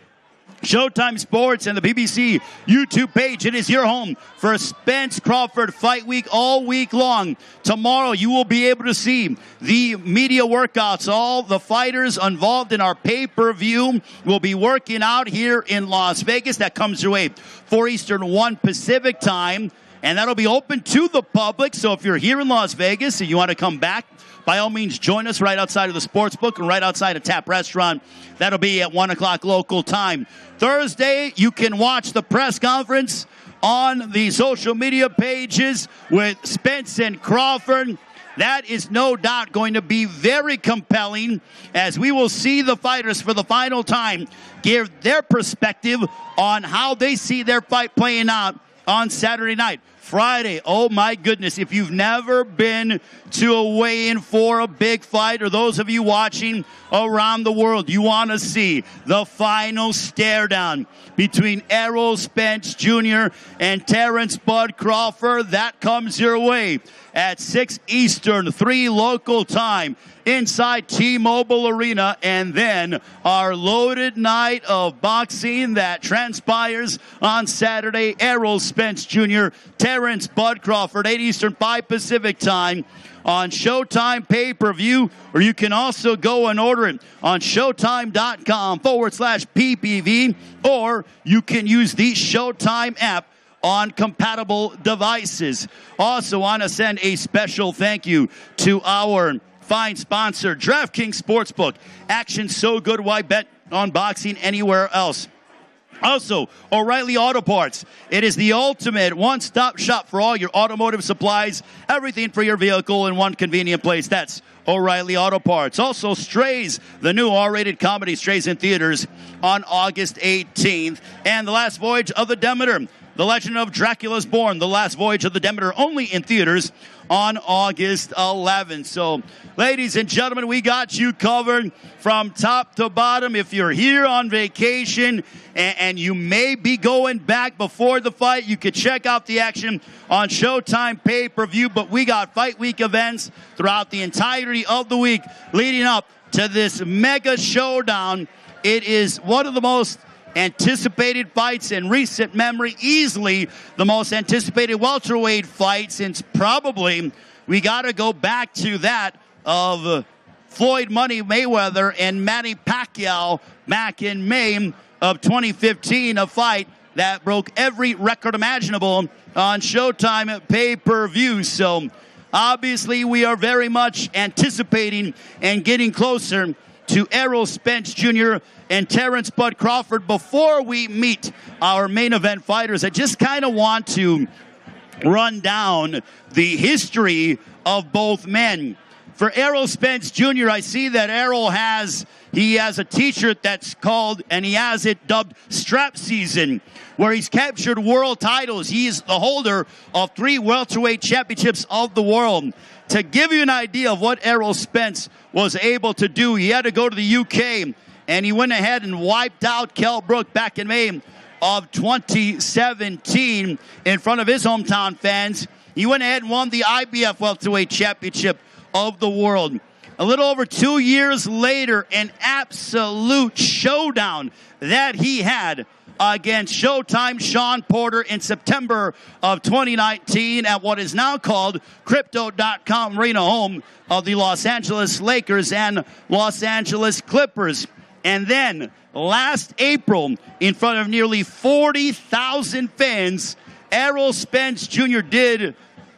Showtime Sports and the BBC YouTube page. It is your home for Spence Crawford Fight Week all week long. Tomorrow you will be able to see the media workouts. All the fighters involved in our pay-per-view will be working out here in Las Vegas. That comes your way 4 Eastern, 1 Pacific time. And that'll be open to the public. So if you're here in Las Vegas and you want to come back, by all means, join us right outside of the sports book and right outside of Tap Restaurant. That'll be at 1 o'clock local time. Thursday, you can watch the press conference on the social media pages with Spence and Crawford. That is no doubt going to be very compelling as we will see the fighters for the final time give their perspective on how they see their fight playing out on Saturday night. Friday, oh my goodness, if you've never been to a weigh-in for a big fight, or those of you watching around the world, you want to see the final stare-down between Errol Spence Jr. and Terence Bud Crawford, that comes your way at 6 Eastern, 3 local time, inside T-Mobile Arena, and then our loaded night of boxing that transpires on Saturday. Errol Spence Jr., Terence Bud Crawford, 8 Eastern, 5 Pacific time on Showtime pay-per-view, or you can also go and order it on showtime.com/PPV, or you can use the Showtime app on compatible devices. Also want to send a special thank you to our fine sponsor, DraftKings Sportsbook. Action so good, why bet on boxing anywhere else? Also, O'Reilly Auto Parts. It is the ultimate one-stop shop for all your automotive supplies, everything for your vehicle in one convenient place. That's O'Reilly Auto Parts. Also, Strays, the new R-rated comedy, Strays in theaters on August 18th. And The Last Voyage of the Demeter, The Legend of Dracula's Born, The Last Voyage of the Demeter, only in theaters on August 11th. So, ladies and gentlemen, we got you covered from top to bottom. If you're here on vacation and you may be going back before the fight, you could check out the action on Showtime pay-per-view. But we got Fight Week events throughout the entirety of the week leading up to this mega showdown. It is one of the most anticipated fights in recent memory, easily the most anticipated welterweight fight since probably we got to go back to that of Floyd Money Mayweather and Manny Pacquiao back in May of 2015, a fight that broke every record imaginable on Showtime pay-per-view. So obviously we are very much anticipating and getting closer to Errol Spence Jr. and Terence Bud Crawford. Before we meet our main event fighters, I just kind of want to run down the history of both men. For Errol Spence Jr., I see that Errol has a t-shirt that's called, and he has it dubbed Strap Season, where he's captured world titles. He is the holder of 3 welterweight championships of the world. To give you an idea of what Errol Spence was able to do, he had to go to the UK, and he went ahead and wiped out Kell Brook back in May of 2017 in front of his hometown fans. He went ahead and won the IBF welterweight championship of the world. A little over 2 years later, an absolute showdown that he had against Showtime Sean Porter in September of 2019 at what is now called Crypto.com Arena, home of the Los Angeles Lakers and Los Angeles Clippers. And then last April, in front of nearly 40,000 fans, Errol Spence Jr. did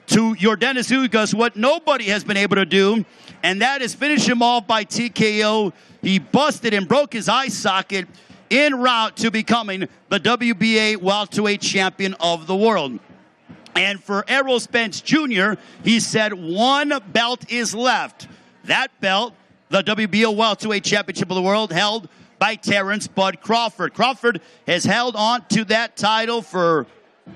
to Yordenis Ugas what nobody has been able to do, and that is finish him off by TKO. He busted and broke his eye socket en route to becoming the WBA welterweight champion of the world. And for Errol Spence Jr., he said one belt is left. That belt, the WBO welterweight championship of the world, held by Terence Bud Crawford. Crawford has held on to that title for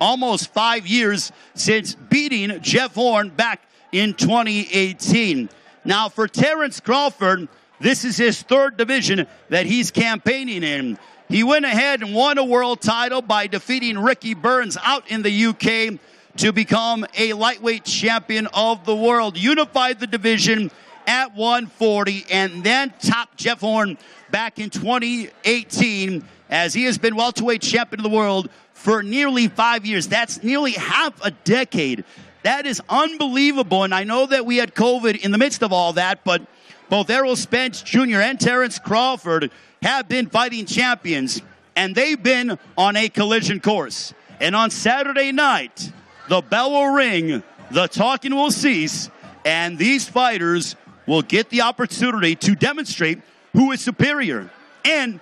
almost 5 years since beating Jeff Horn back in 2018. Now for Terence Crawford, this is his 3rd division that he's campaigning in. He went ahead and won a world title by defeating Ricky Burns out in the UK to become a lightweight champion of the world. Unified the division at 140 and then topped Jeff Horn back in 2018 as he has been welterweight champion of the world for nearly 5 years. That's nearly half a decade. That is unbelievable, and I know that we had COVID in the midst of all that, but both Errol Spence Jr. and Terence Crawford have been fighting champions, and they've been on a collision course. And on Saturday night, the bell will ring, the talking will cease, and these fighters will get the opportunity to demonstrate who is superior. And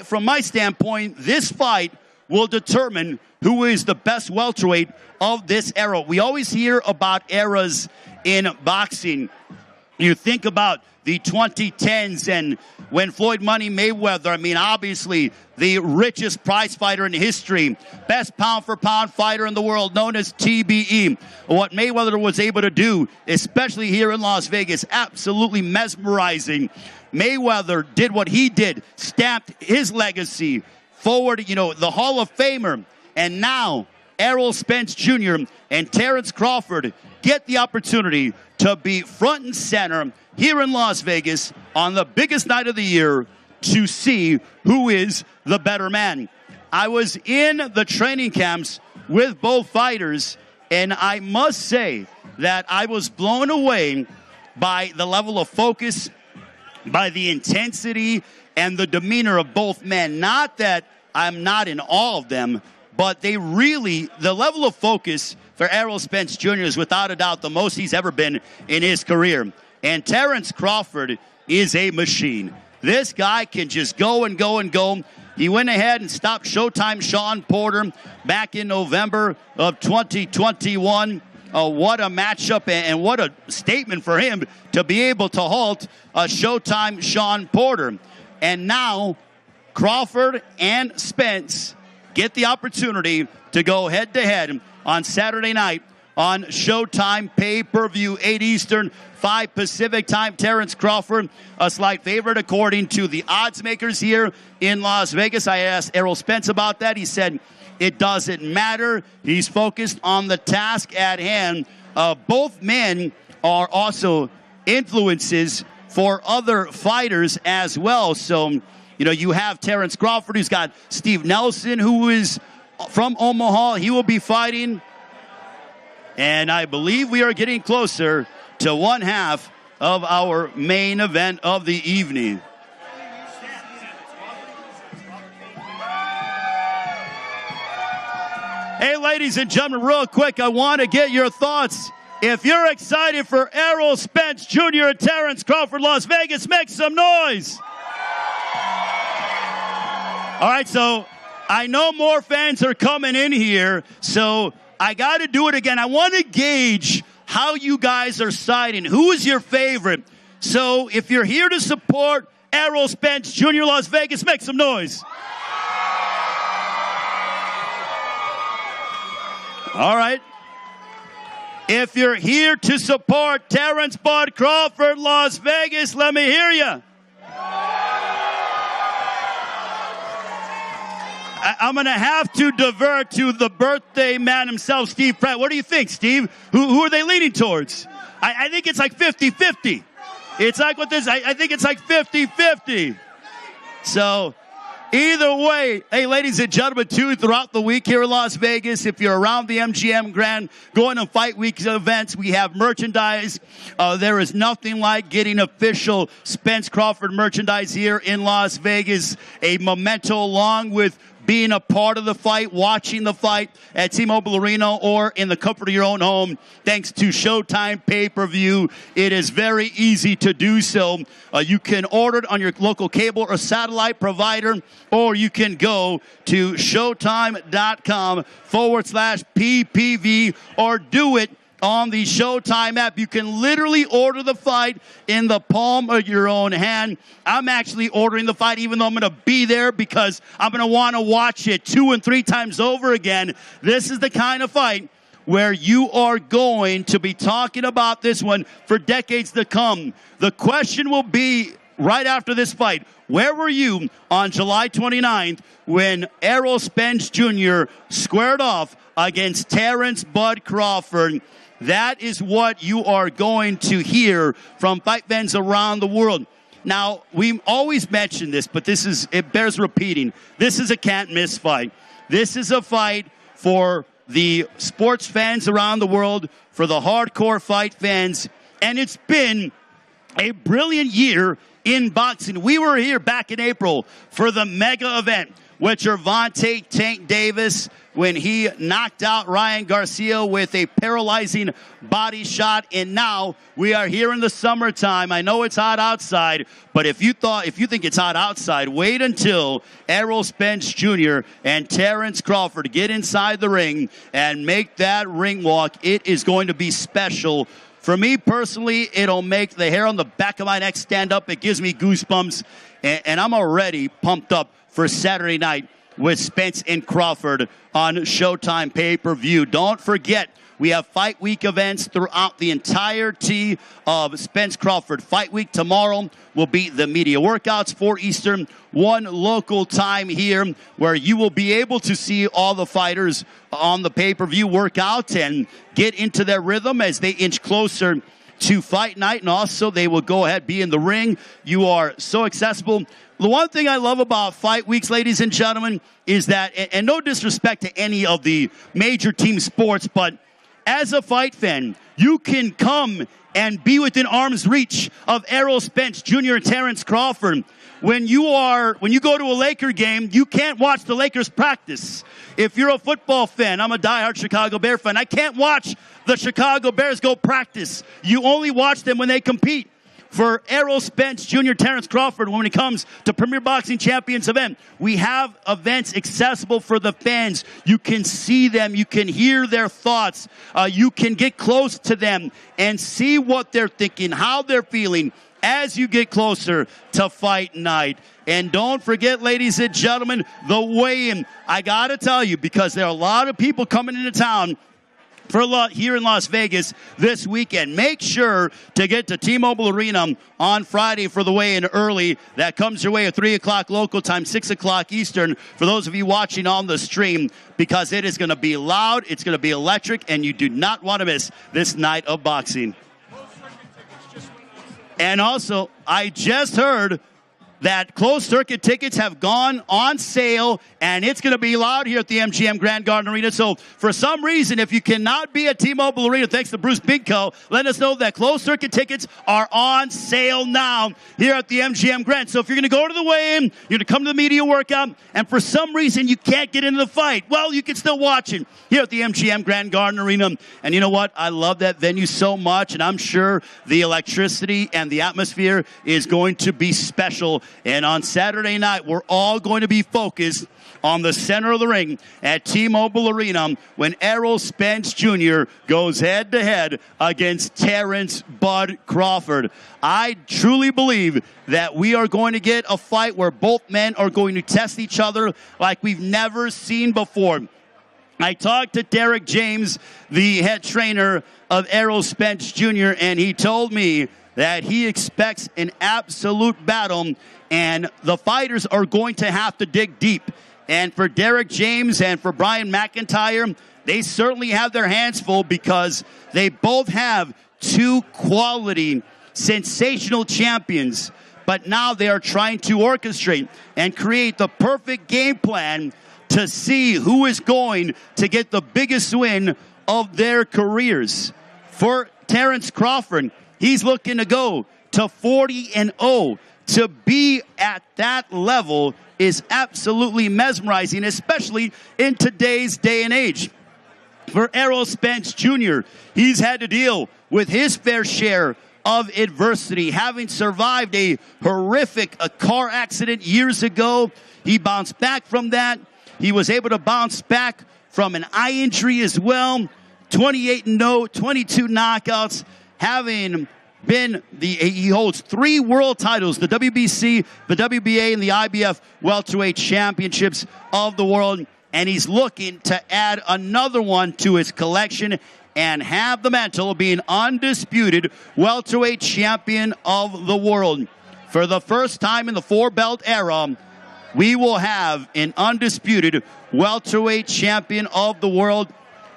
from my standpoint, this fight will determine who is the best welterweight of this era. We always hear about eras in boxing. You think about the 2010s and when Floyd Money Mayweather, I mean, obviously the richest prize fighter in history, best pound-for-pound fighter in the world, known as TBE. What Mayweather was able to do, especially here in Las Vegas, absolutely mesmerizing. Mayweather did what he did, stamped his legacy forward, you know, the Hall of Famer. And now Errol Spence Jr. and Terence Crawford get the opportunity to be front and center here in Las Vegas on the biggest night of the year to see who is the better man. I was in the training camps with both fighters, and I must say that I was blown away by the level of focus, by the intensity, and the demeanor of both men. Not that I'm not in awe of them, but they really, the level of focus for Errol Spence Jr. is without a doubt the most he's ever been in his career. And Terence Crawford is a machine. This guy can just go and go and go. He went ahead and stopped Showtime Shawn Porter back in November of 2021. What a matchup and what a statement for him to be able to halt Showtime Shawn Porter. And now Crawford and Spence get the opportunity to go head-to-head on Saturday night on Showtime pay-per-view, 8 Eastern, 5 Pacific time. Terence Crawford, a slight favorite according to the odds makers here in Las Vegas. I asked Errol Spence about that. He said it doesn't matter. He's focused on the task at hand. Both men are also influences for other fighters as well. So, you know, you have Terence Crawford, who's got Steve Nelson, who is from Omaha. He will be fighting. And I believe we are getting closer to one half of our main event of the evening. Hey, ladies and gentlemen, real quick, I want to get your thoughts. If you're excited for Errol Spence Jr. and Terence Crawford, Las Vegas, make some noise. All right, so I know more fans are coming in here, so I got to do it again. I want to gauge how you guys are siding. Who is your favorite? So if you're here to support Errol Spence Jr. Las Vegas, make some noise. All right. If you're here to support Terence Bud Crawford Las Vegas, let me hear you. I'm going to have to divert to the birthday man himself, Steve Pratt. What do you think, Steve? Who are they leaning towards? I think it's like 50-50. It's like what this, I think it's like 50-50. So either way, hey, ladies and gentlemen, too, throughout the week here in Las Vegas, if you're around the MGM Grand, going to Fight Week events, we have merchandise. There is nothing like getting official Spence Crawford merchandise here in Las Vegas. A memento along with being a part of the fight, watching the fight at T-Mobile Arena or in the comfort of your own home, thanks to Showtime pay-per-view. It is very easy to do so. You can order it on your local cable or satellite provider, or you can go to showtime.com/PPV or do it on the Showtime app. You can literally order the fight in the palm of your own hand. I'm actually ordering the fight even though I'm going to be there because I'm going to want to watch it 2 and 3 times over again. This is the kind of fight where you are going to be talking about this one for decades to come. The question will be right after this fight, where were you on July 29th when Errol Spence Jr. squared off against Terence Bud Crawford? That is what you are going to hear from fight fans around the world. Now, we always mention this, but it bears repeating. This is a can't-miss fight. This is a fight for the sports fans around the world, for the hardcore fight fans, and it's been a brilliant year in boxing. We were here back in April for the mega event with Gervonta Tank Davis when he knocked out Ryan Garcia with a paralyzing body shot. And now we are here in the summertime. I know it's hot outside, but if you think it's hot outside, wait until Errol Spence Jr. and Terence Crawford get inside the ring and make that ring walk. It is going to be special. For me personally, it'll make the hair on the back of my neck stand up. It gives me goosebumps, and I'm already pumped up for Saturday night with Spence and Crawford on Showtime pay-per-view. Don't forget, we have Fight Week events throughout the entirety of Spence Crawford Fight Week. Tomorrow will be the media workouts, 4 Eastern, 1 local time here, where you will be able to see all the fighters on the pay-per-view workout and get into their rhythm as they inch closer to fight night, and also they will go ahead, be in the ring. You are so accessible. The one thing I love about Fight Weeks, ladies and gentlemen, is that, and no disrespect to any of the major team sports, but as a fight fan, you can come and be within arm's reach of Errol Spence Jr. and Terence Crawford. When you go to a Laker game, you can't watch the Lakers practice. If you're a football fan, I'm a diehard Chicago Bear fan, I can't watch the Chicago Bears go practice. You only watch them when they compete. For Errol Spence Jr., Terence Crawford, when it comes to Premier Boxing Champions event, we have events accessible for the fans. You can see them. You can hear their thoughts. You can get close to them and see what they're thinking, how they're feeling as you get closer to fight night. And don't forget, ladies and gentlemen, the weigh-in. I got to tell you, because there are a lot of people coming into town here in Las Vegas this weekend. Make sure to get to T-Mobile Arena on Friday for the weigh-in early. That comes your way at 3 o'clock local time, 6 o'clock Eastern, for those of you watching on the stream, because it is going to be loud, it's going to be electric, and you do not want to miss this night of boxing. And also, I just heard that closed circuit tickets have gone on sale, and it's going to be loud here at the MGM Grand Garden Arena. So for some reason, if you cannot be at T-Mobile Arena, thanks to Bruce Bigco, let us know that closed circuit tickets are on sale now here at the MGM Grand. So if you're going to go to the weigh-in, you're going to come to the media workout, and for some reason you can't get into the fight, well, you can still watch it here at the MGM Grand Garden Arena. And you know what? I love that venue so much, and I'm sure the electricity and the atmosphere is going to be special. And on Saturday night, we're all going to be focused on the center of the ring at T-Mobile Arena when Errol Spence Jr. goes head-to-head against Terence Bud Crawford. I truly believe that we are going to get a fight where both men are going to test each other like we've never seen before. I talked to Derek James, the head trainer of Errol Spence Jr., and he told me that he expects an absolute battle, and the fighters are going to have to dig deep. And for Derek James and for Brian McIntyre, they certainly have their hands full because they both have 2 quality, sensational champions. But now they are trying to orchestrate and create the perfect game plan to see who is going to get the biggest win of their careers. For Terence Crawford, he's looking to go to 40-0. To be at that level is absolutely mesmerizing, especially in today's day and age. For Errol Spence Jr., he's had to deal with his fair share of adversity, having survived a horrific car accident years ago. He bounced back from that. He was able to bounce back from an eye injury as well. 28-0, 22 knockouts, having he holds 3 world titles, the WBC, the WBA, and the IBF welterweight championships of the world. And he's looking to add another one to his collection and have the mantle of being undisputed welterweight champion of the world. For the first time in the 4-belt era, we will have an undisputed welterweight champion of the world.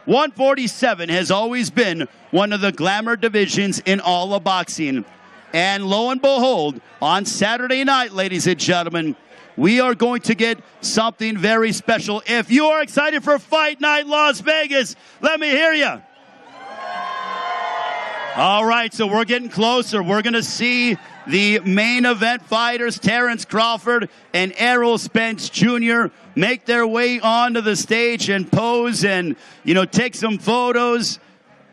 147 has always been one of the glamour divisions in all of boxing. And lo and behold, on Saturday night, ladies and gentlemen, we are going to get something very special. If you are excited for Fight Night Las Vegas, let me hear you. All right, so we're getting closer. We're going to see the main event fighters, Terence Crawford and Errol Spence Jr., make their way onto the stage and pose and, take some photos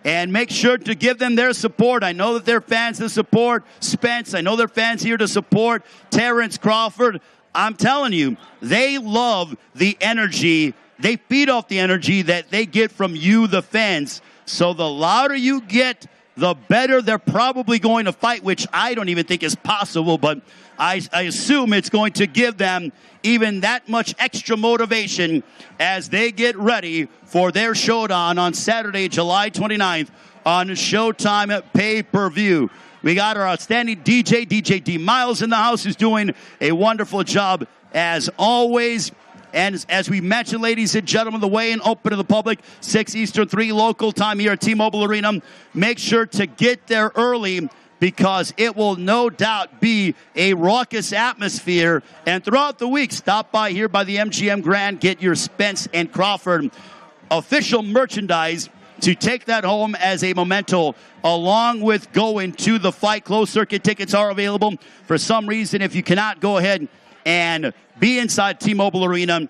and make sure to give them their support. I know that they're fans to support Spence. I know they're fans here to support Terence Crawford. I'm telling you, they love the energy. They feed off the energy that they get from you, the fans. So the louder you get, the better they're probably going to fight, which I don't even think is possible, but I assume it's going to give them even that much extra motivation as they get ready for their showdown on Saturday, July 29th on Showtime pay-per-view. We got our outstanding DJ D. Miles in the house, who's doing a wonderful job as always. And as we mentioned, ladies and gentlemen, the weigh-in open to the public, 6 Eastern, 3 local time here at T-Mobile Arena. Make sure to get there early because it will no doubt be a raucous atmosphere. And throughout the week, stop by here by the MGM Grand, get your Spence and Crawford official merchandise to take that home as a memento, along with going to the fight. Closed circuit tickets are available. For some reason, if you cannot go ahead and be inside T-Mobile Arena,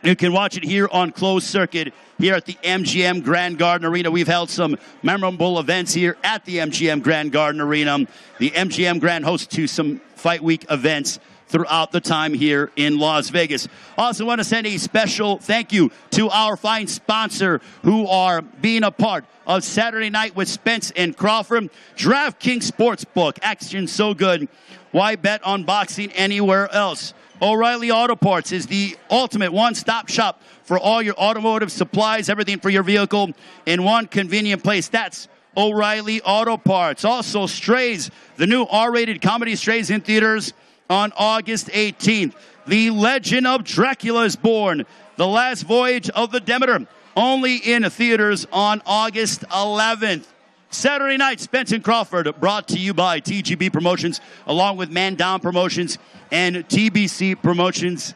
you can watch it here on closed circuit here at the MGM Grand Garden Arena. We've held some memorable events here at the MGM Grand Garden Arena. The MGM Grand hosts to some Fight Week events throughout the time here in Las Vegas. Also want to send a special thank you to our fine sponsor who are being a part of Saturday Night with Spence and Crawford. DraftKings Sportsbook, action so good. Why bet on boxing anywhere else? O'Reilly Auto Parts is the ultimate one-stop shop for all your automotive supplies, everything for your vehicle in one convenient place. That's O'Reilly Auto Parts. Also, Strays, the new R-rated comedy Strays in theaters on August 18th. The Legend of Dracula is born. The Last Voyage of the Demeter, only in theaters on August 11th. Saturday night, Spence and Crawford, brought to you by TGB Promotions, along with Man Down Promotions and TBC Promotions.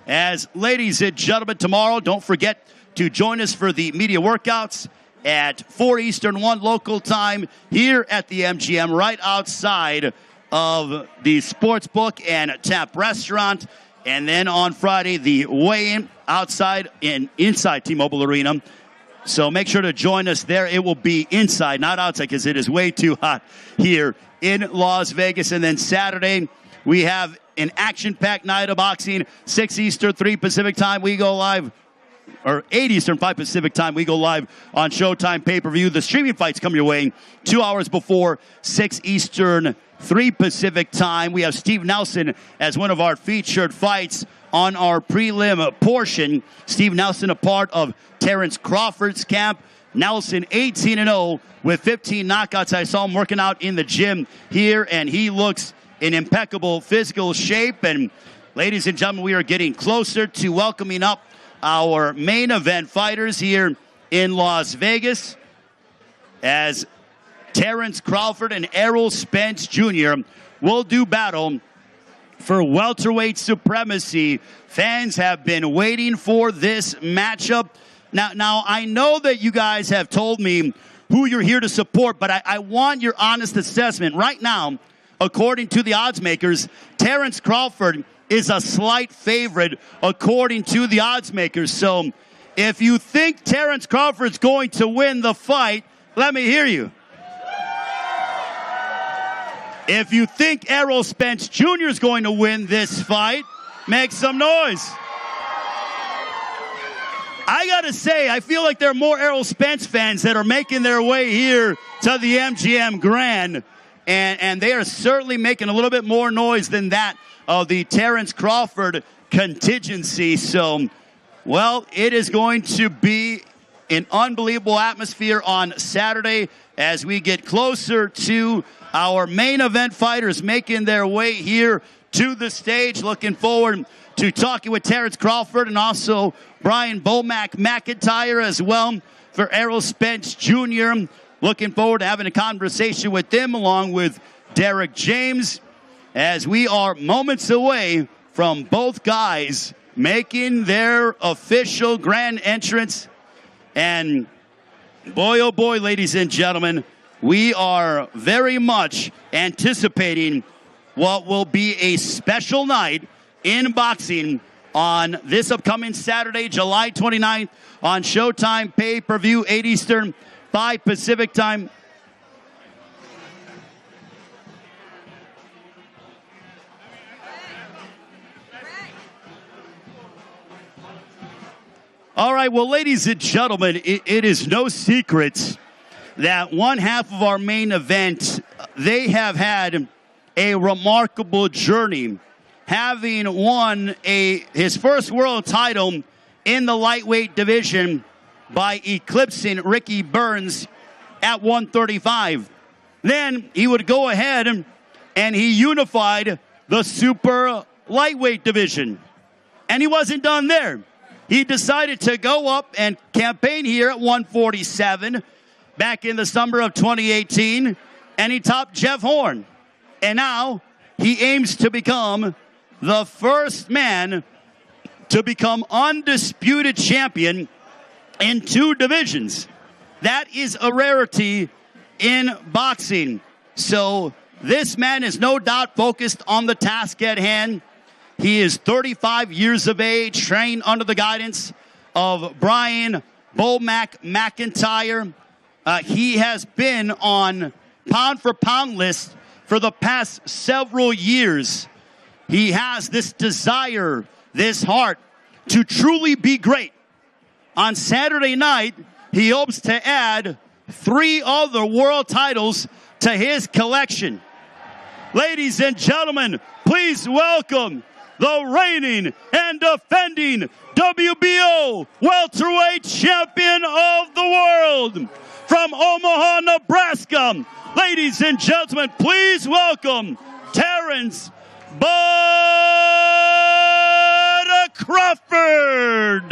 As ladies and gentlemen, tomorrow, don't forget to join us for the media workouts at 4 Eastern, 1 local time here at the MGM, right outside of the Sportsbook and Tap Restaurant. And then on Friday, the weigh-in outside and inside T-Mobile Arena. So make sure to join us there. It will be inside, not outside, because it is way too hot here in Las Vegas. And then Saturday, we have an action-packed night of boxing. 6 Eastern, 3 Pacific time, we go live. Or 8 Eastern, 5 Pacific time, we go live on Showtime pay-per-view. The streaming fights come your way 2 hours before 6 Eastern, 3 Pacific time. We have Steve Nelson as one of our featured fights on our prelim portion. Steve Nelson, a part of Terence Crawford's camp. Nelson 18-0 with 15 knockouts. I saw him working out in the gym here, and he looks in impeccable physical shape. And ladies and gentlemen, we are getting closer to welcoming up our main event fighters here in Las Vegas as Terence Crawford and Errol Spence Jr. will do battle for welterweight supremacy. Fans have been waiting for this matchup. Now I know that you guys have told me who you're here to support, but I want your honest assessment. Right now, according to the odds makers, Terence Crawford is a slight favorite according to the odds makers. So if you think Terence Crawford's going to win the fight, let me hear you. If you think Errol Spence Jr. is going to win this fight, make some noise. I got to say, I feel like there are more Errol Spence fans that are making their way here to the MGM Grand, and they are certainly making a little bit more noise than that of the Terence Crawford contingency. So, well, it is going to be an unbelievable atmosphere on Saturday as we get closer to our main event fighters making their way here to the stage. Looking forward to talking with Terence Crawford and also Brian Bomack McIntyre as well for Errol Spence Jr. Looking forward to having a conversation with them along with Derek James as we are moments away from both guys making their official grand entrance. And boy, oh boy, ladies and gentlemen, we are very much anticipating what will be a special night in boxing on this upcoming Saturday, July 29th on Showtime Pay-Per-View, 8 Eastern, 5 Pacific time. All right, well, ladies and gentlemen, it is no secret that one half of our main event, they have had a remarkable journey, having won his first world title in the lightweight division by eclipsing Ricky Burns at 135. Then he would go ahead and he unified the super lightweight division. And he wasn't done there. He decided to go up and campaign here at 147 back in the summer of 2018, and he topped Jeff Horn. And now he aims to become the first man to become undisputed champion in 2 divisions. That is a rarity in boxing. So this man is no doubt focused on the task at hand. He is 35 years of age, trained under the guidance of Brian Bomack McIntyre. He has been on pound-for-pound list for the past several years. He has this desire, this heart, to truly be great. On Saturday night, he hopes to add 3 other world titles to his collection. Ladies and gentlemen, please welcome the reigning and defending WBO welterweight champion of the world from Omaha, Nebraska. Ladies and gentlemen, please welcome Terence Bud Crawford.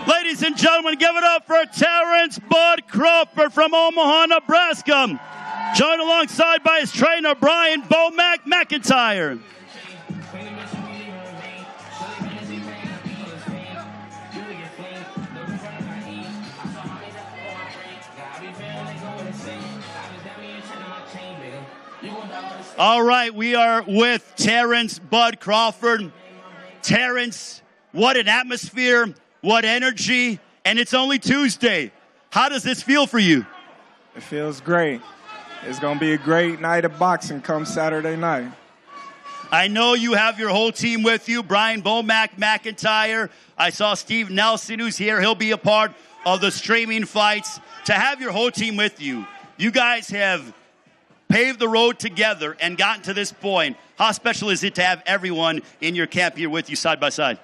Ladies and gentlemen, give it up for Terence Bud Crawford from Omaha, Nebraska. Joined alongside by his trainer, Brian Bomack McIntyre. All right, we are with Terence Bud Crawford. Terence, what an atmosphere, what energy, and it's only Tuesday. How does this feel for you? It feels great. It's going to be a great night of boxing come Saturday night. I know you have your whole team with you, Brian Bomack McIntyre. I saw Steve Nelson, who's here. He'll be a part of the streaming fights. To have your whole team with you, you guys have paved the road together and gotten to this point. How special is it to have everyone in your camp here with you side by side?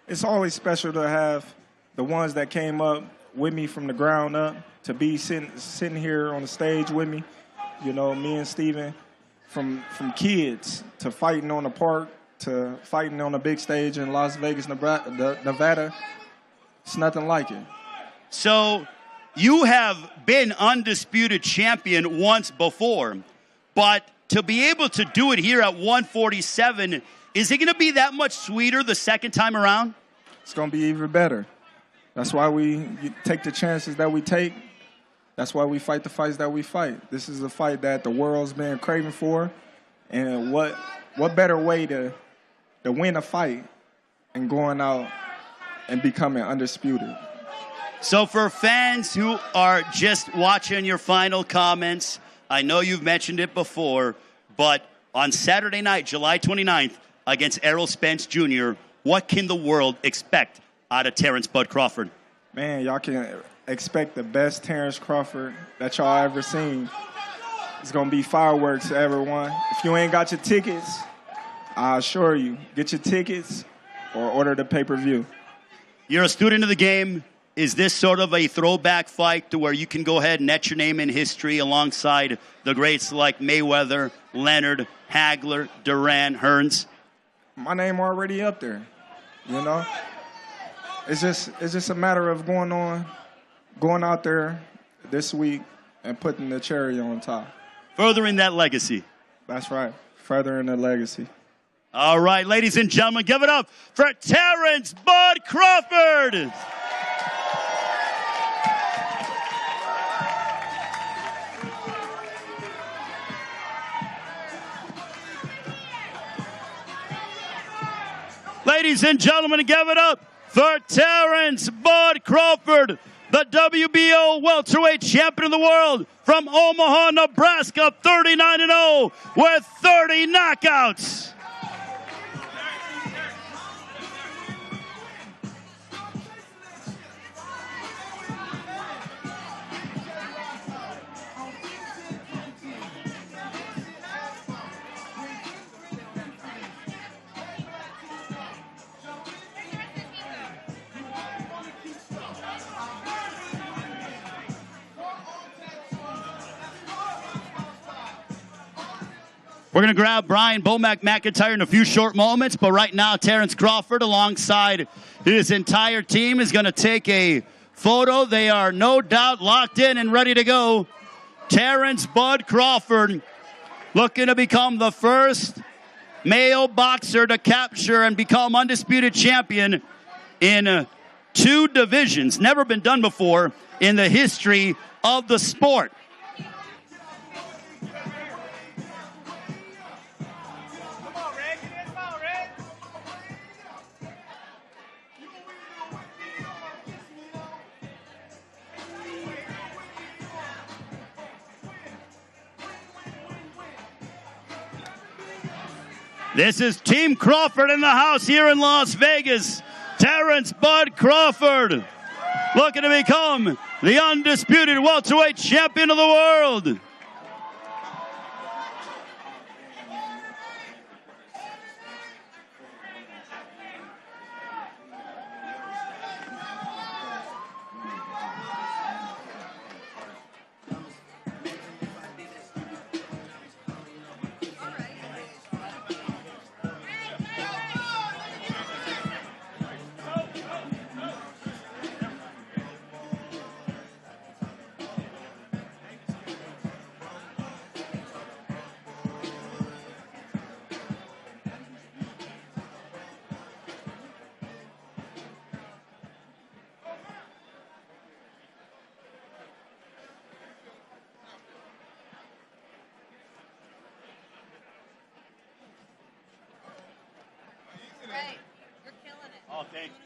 It's always special to have the ones that came up with me from the ground up to be sitting here on the stage with me. You know, me and Steven, from kids to fighting on the park to fighting on the big stage in Las Vegas, Nevada. It's nothing like it. So you have been undisputed champion once before, but to be able to do it here at 147, is it going to be that much sweeter the second time around? It's going to be even better. That's why we take the chances that we take. That's why we fight the fights that we fight. This is a fight that the world's been craving for. And what better way to win a fight and going out and becoming undisputed? So for fans who are just watching your final comments, I know you've mentioned it before, but on Saturday night, July 29th, against Errol Spence Jr., What can the world expect out of Terence Bud Crawford? Man, y'all can expect the best Terence Crawford that y'all ever seen. It's going to be fireworks to everyone. If you ain't got your tickets, I assure you, get your tickets or order the pay-per-view. You're a student of the game. Is this sort of a throwback fight to where you can go ahead and etch your name in history alongside the greats like Mayweather, Leonard, Hagler, Duran, Hearns? My name already up there, you know? It's just a matter of going out there this week and putting the cherry on top. Furthering that legacy. That's right. Furthering the legacy. All right, ladies and gentlemen, give it up for Terence Bud Crawford. Ladies and gentlemen, give it up for Terence Bud Crawford, the WBO welterweight champion of the world from Omaha, Nebraska, 39-0 with 30 knockouts. We're going to grab Brian Bomac McIntyre in a few short moments, but right now Terence Crawford alongside his entire team is going to take a photo. They are no doubt locked in and ready to go. Terence Bud Crawford looking to become the first male boxer to capture and become undisputed champion in 2 divisions. Never been done before in the history of the sport. This is Team Crawford in the house here in Las Vegas. Terence Bud Crawford looking to become the undisputed welterweight champion of the world. Oh, thank you.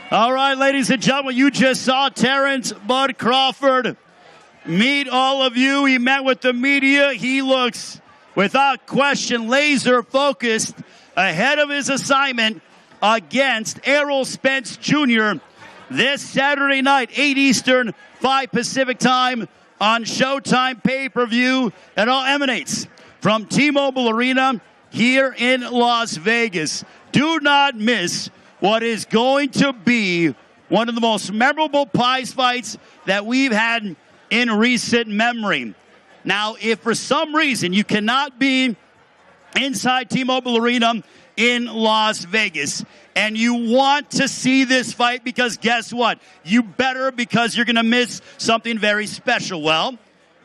All right, ladies and gentlemen, you just saw Terence Bud Crawford meet all of you. He met with the media. He looks, without question, laser focused ahead of his assignment against Errol Spence Jr. this Saturday night, 8 Eastern, 5 Pacific time on Showtime pay-per-view. It all emanates from T-Mobile Arena here in Las Vegas. Do not miss what is going to be one of the most memorable prize fights that we've had in recent memory. Now, if for some reason you cannot be inside T-Mobile Arena in Las Vegas and you want to see this fight, because guess what? You better, because you're going to miss something very special. Well,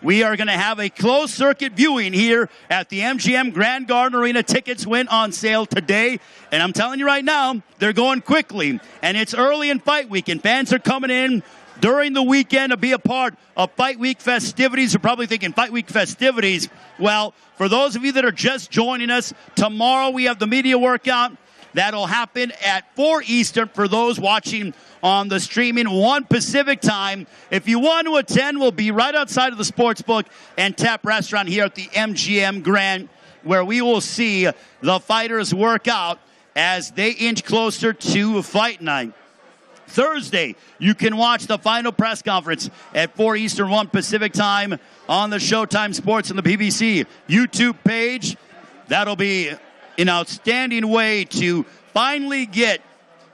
we are going to have a closed circuit viewing here at the MGM Grand Garden Arena. Tickets went on sale today, and I'm telling you right now, they're going quickly. And it's early in fight week, and fans are coming in during the weekend to be a part of Fight Week festivities. You're probably thinking, Fight Week festivities? Well, for those of you that are just joining us, tomorrow we have the media workout. That'll happen at 4 Eastern for those watching on the streaming, 1 Pacific time. If you want to attend, we'll be right outside of the Sportsbook and Tap Restaurant here at the MGM Grand, where we will see the fighters work out as they inch closer to fight night. Thursday, you can watch the final press conference at 4 Eastern, 1 Pacific time on the Showtime Sports and the PBC YouTube page. That'll be an outstanding way to finally get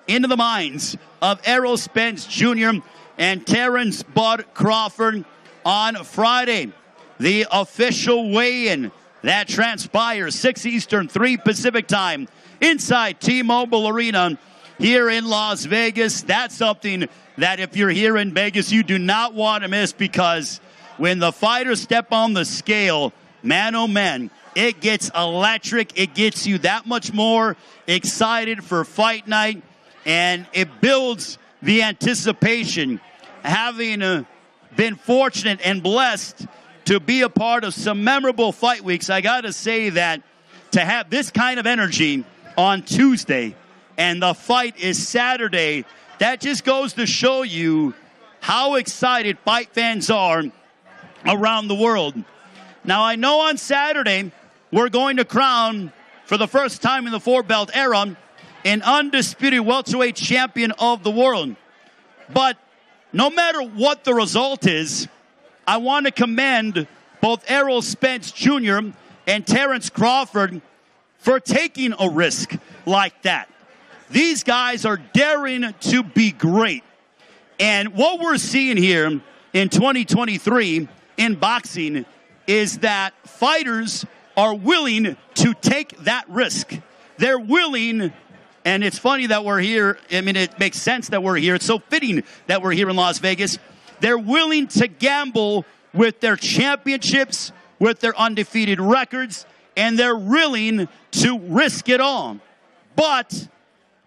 into the minds of Errol Spence Jr. and Terence Bud Crawford on Friday. The official weigh-in that transpires 6 Eastern, 3 Pacific time inside T-Mobile Arena here in Las Vegas. That's something that if you're here in Vegas, you do not want to miss, because when the fighters step on the scale, man, oh man, it gets electric. It gets you that much more excited for fight night, and it builds the anticipation. Having been fortunate and blessed to be a part of some memorable fight weeks, I got to say that to have this kind of energy on Tuesday and the fight is Saturday, that just goes to show you how excited fight fans are around the world. Now, I know on Saturday we're going to crown, for the first time in the four-belt era, an undisputed welterweight champion of the world. But no matter what the result is, I want to commend both Errol Spence Jr. and Terence Crawford for taking a risk like that. These guys are daring to be great. And what we're seeing here in 2023 in boxing is that fighters are willing to take that risk. They're willing, and it's funny that we're here. I mean, it makes sense that we're here. It's so fitting that we're here in Las Vegas. They're willing to gamble with their championships, with their undefeated records, and they're willing to risk it all. But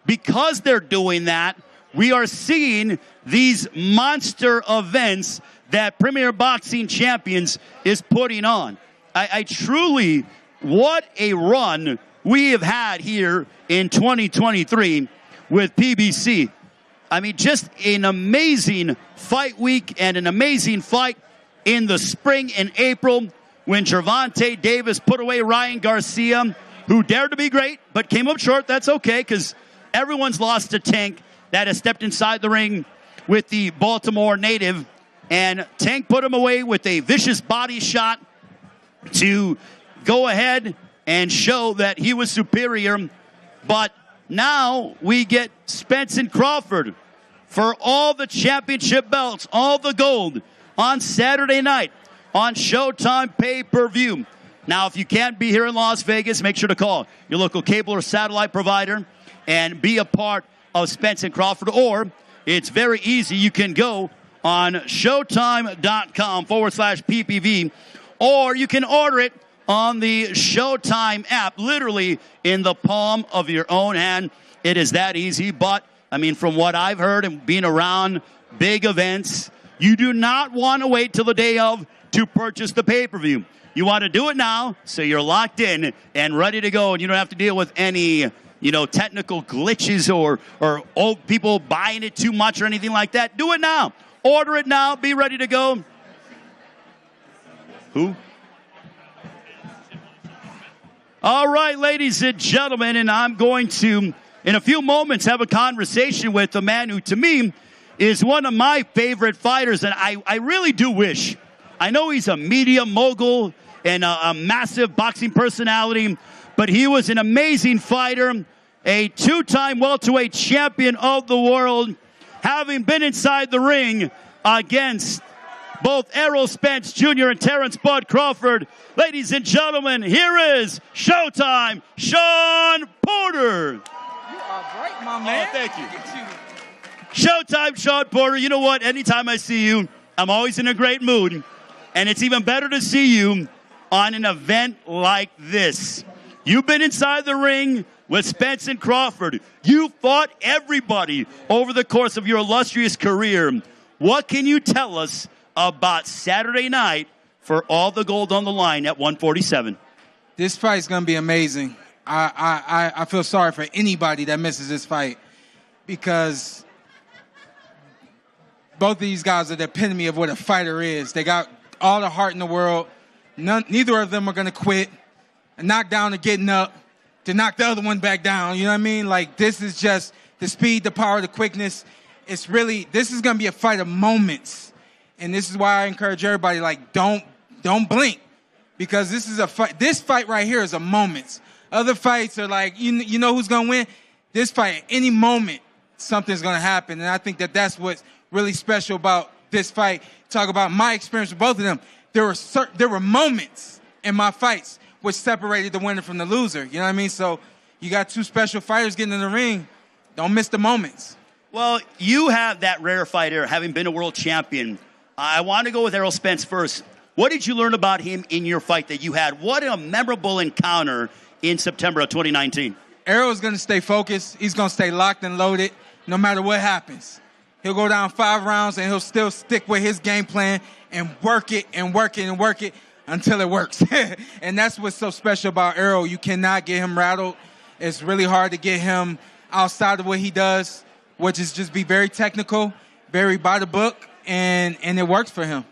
because they're doing that, we are seeing these monster events that Premier Boxing Champions is putting on. I truly, what a run we have had here in 2023 with PBC. I mean, just an amazing fight week and an amazing fight in the spring and April when Gervonta Davis put away Ryan Garcia, who dared to be great but came up short. That's okay, because everyone's lost a Tank that has stepped inside the ring with the Baltimore native, and Tank put him away with a vicious body shot to go ahead and show that he was superior. But now we get Spence and Crawford for all the championship belts, all the gold, on Saturday night on Showtime pay-per-view. Now, if you can't be here in Las Vegas, make sure to call your local cable or satellite provider and be a part of Spence and Crawford. Or it's very easy. You can go on showtime.com/PPV, or you can order it on the Showtime app, literally in the palm of your own hand. It is that easy. But, I mean, from what I've heard and being around big events, you do not want to wait till the day of to purchase the pay-per-view. You want to do it now so you're locked in and ready to go, and you don't have to deal with any technical glitches or old people buying it too much or anything like that, do it now. Order it now. Be ready to go. Who? All right, ladies and gentlemen, and I'm going to, in a few moments, have a conversation with a man who, to me, is one of my favorite fighters, and I really do wish. I know he's a media mogul and a massive boxing personality, but he was an amazing fighter, a two-time welterweight champion of the world, having been inside the ring against both Errol Spence Jr. and Terence Bud Crawford. Ladies and gentlemen, here is Showtime Sean Porter. You are great, my man. Oh, thank you. Showtime Sean Porter. You know what? Anytime I see you, I'm always in a great mood. And it's even better to see you on an event like this. You've been inside the ring with Spence and Crawford. You fought everybody over the course of your illustrious career. What can you tell us about Saturday night for all the gold on the line at 147? This fight's going to be amazing. I feel sorry for anybody that misses this fight because both of these guys are the epitome of what a fighter is. They got all the heart in the world. Neither of them are going to quit. A knockdown or getting up to knock the other one back down. You know what I mean? Like, this is just the speed, the power, the quickness. This is going to be a fight of moments. And this is why I encourage everybody, like, don't blink. Because this is a fight. This fight right here is a moment. Other fights are like, you know who's going to win? This fight, at any moment, something's going to happen. And I think that that's what's really special about this fight. Talk about my experience with both of them. There were moments in my fights which separated the winner from the loser. You know what I mean? So you got two special fighters getting in the ring. Don't miss the moments. Well, you have that rare fighter, having been a world champion. I want to go with Errol Spence first. What did you learn about him in your fight that you had? What a memorable encounter in September of 2019. Errol's going to stay focused. He's going to stay locked and loaded no matter what happens. He'll go down 5 rounds, and he'll still stick with his game plan and work it and work it and work it until it works. And that's what's so special about Errol. You cannot get him rattled. It's really hard to get him outside of what he does, which is just be very technical, very by the book, and it works for him.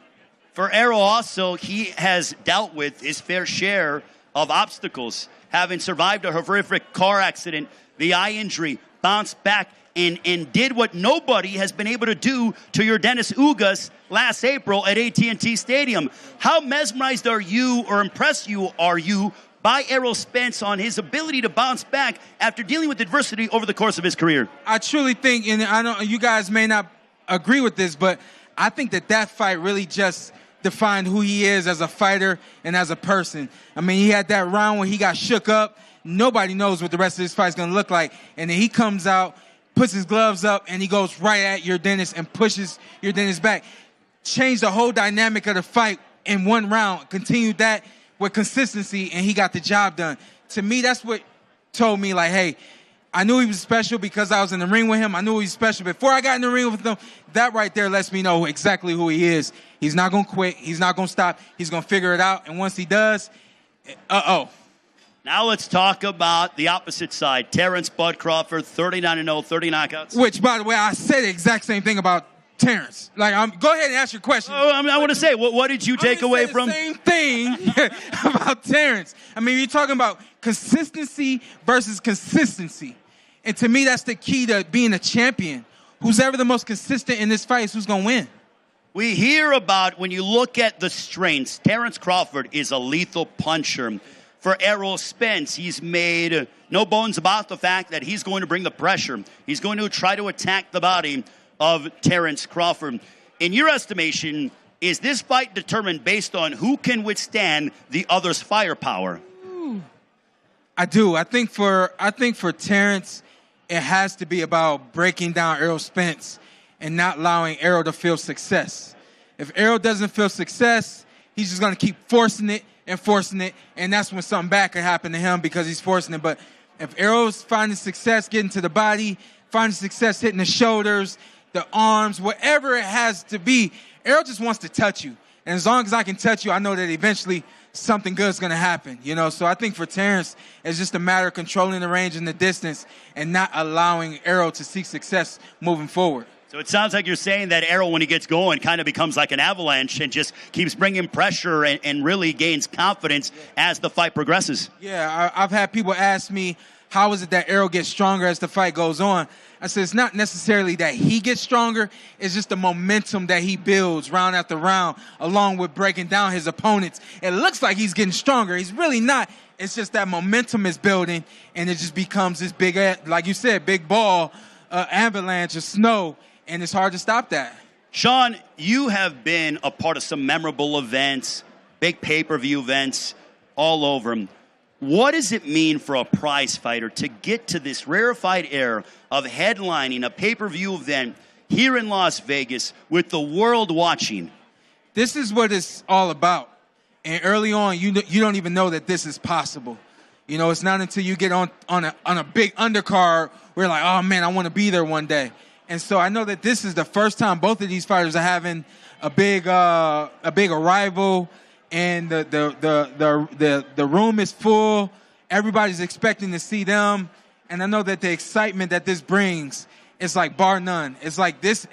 For Errol also, he has dealt with his fair share of obstacles, having survived a horrific car accident, the eye injury, bounced back, and did what nobody has been able to do to your Dennis Ugas last April at AT&T Stadium. How mesmerized are you, or impressed are you by Errol Spence on his ability to bounce back after dealing with adversity over the course of his career? I truly think, and I know you guys may not agree with this, but I think that fight really just defined who he is as a fighter and as a person. I mean, he had that round where he got shook up. Nobody knows what the rest of this fight's going to look like. And then he comes out, puts his gloves up, and he goes right at your Dennis and pushes your Dennis back. Changed the whole dynamic of the fight in one round. Continued that with consistency, and he got the job done. To me, that's what told me, like, hey, I knew he was special because I was in the ring with him. I knew he was special before I got in the ring with him. That right there lets me know exactly who he is. He's not going to quit. He's not going to stop. He's going to figure it out. And once he does, Now let's talk about the opposite side. Terence Bud Crawford, 39-0, 30 knockouts. Which, by the way, I said the exact same thing about Terence. Like, go ahead and ask your question. I want to say, what did you take away from? Same thing about Terence. I mean, you're talking about consistency versus consistency. And to me, that's the key to being a champion. Who's ever the most consistent in this fight is who's going to win. We hear about, when you look at the strengths, Terence Crawford is a lethal puncher. For Errol Spence, he's made no bones about the fact that he's going to bring the pressure. He's going to try to attack the body of Terence Crawford. In your estimation, is this fight determined based on who can withstand the other's firepower? I do. I think for Terence, it has to be about breaking down Errol Spence and not allowing Errol to feel success. If Errol doesn't feel success, he's just going to keep forcing it, and that's when something bad could happen to him because he's forcing it. But if Errol's finding success getting to the body, finding success hitting the shoulders, the arms, whatever it has to be, Errol just wants to touch you. And as long as I can touch you, I know that eventually something good's going to happen, you know? So I think for Terence, it's just a matter of controlling the range and the distance and not allowing Errol to seek success moving forward. So it sounds like you're saying that Errol, when he gets going, kind of becomes like an avalanche and just keeps bringing pressure and really gains confidence as the fight progresses. Yeah, I've had people ask me, how is it that Errol gets stronger as the fight goes on? I said, it's not necessarily that he gets stronger. It's just the momentum that he builds round after round, along with breaking down his opponents. It looks like he's getting stronger. He's really not. It's just that momentum is building, and it just becomes this big, like you said, big ball, avalanche of snow, and it's hard to stop that. Sean, you have been a part of some memorable events, big pay-per-view events all over them. What does it mean for a prize fighter to get to this rarefied air of headlining a pay-per-view event here in Las Vegas with the world watching? This is what it's all about. And early on, you don't even know that this is possible. You know, it's not until you get on a big undercard where you're like, oh, man, I want to be there one day. And so I know that this is the first time both of these fighters are having a big arrival. And the room is full. Everybody's expecting to see them. And I know that the excitement that this brings is like bar none. It's like this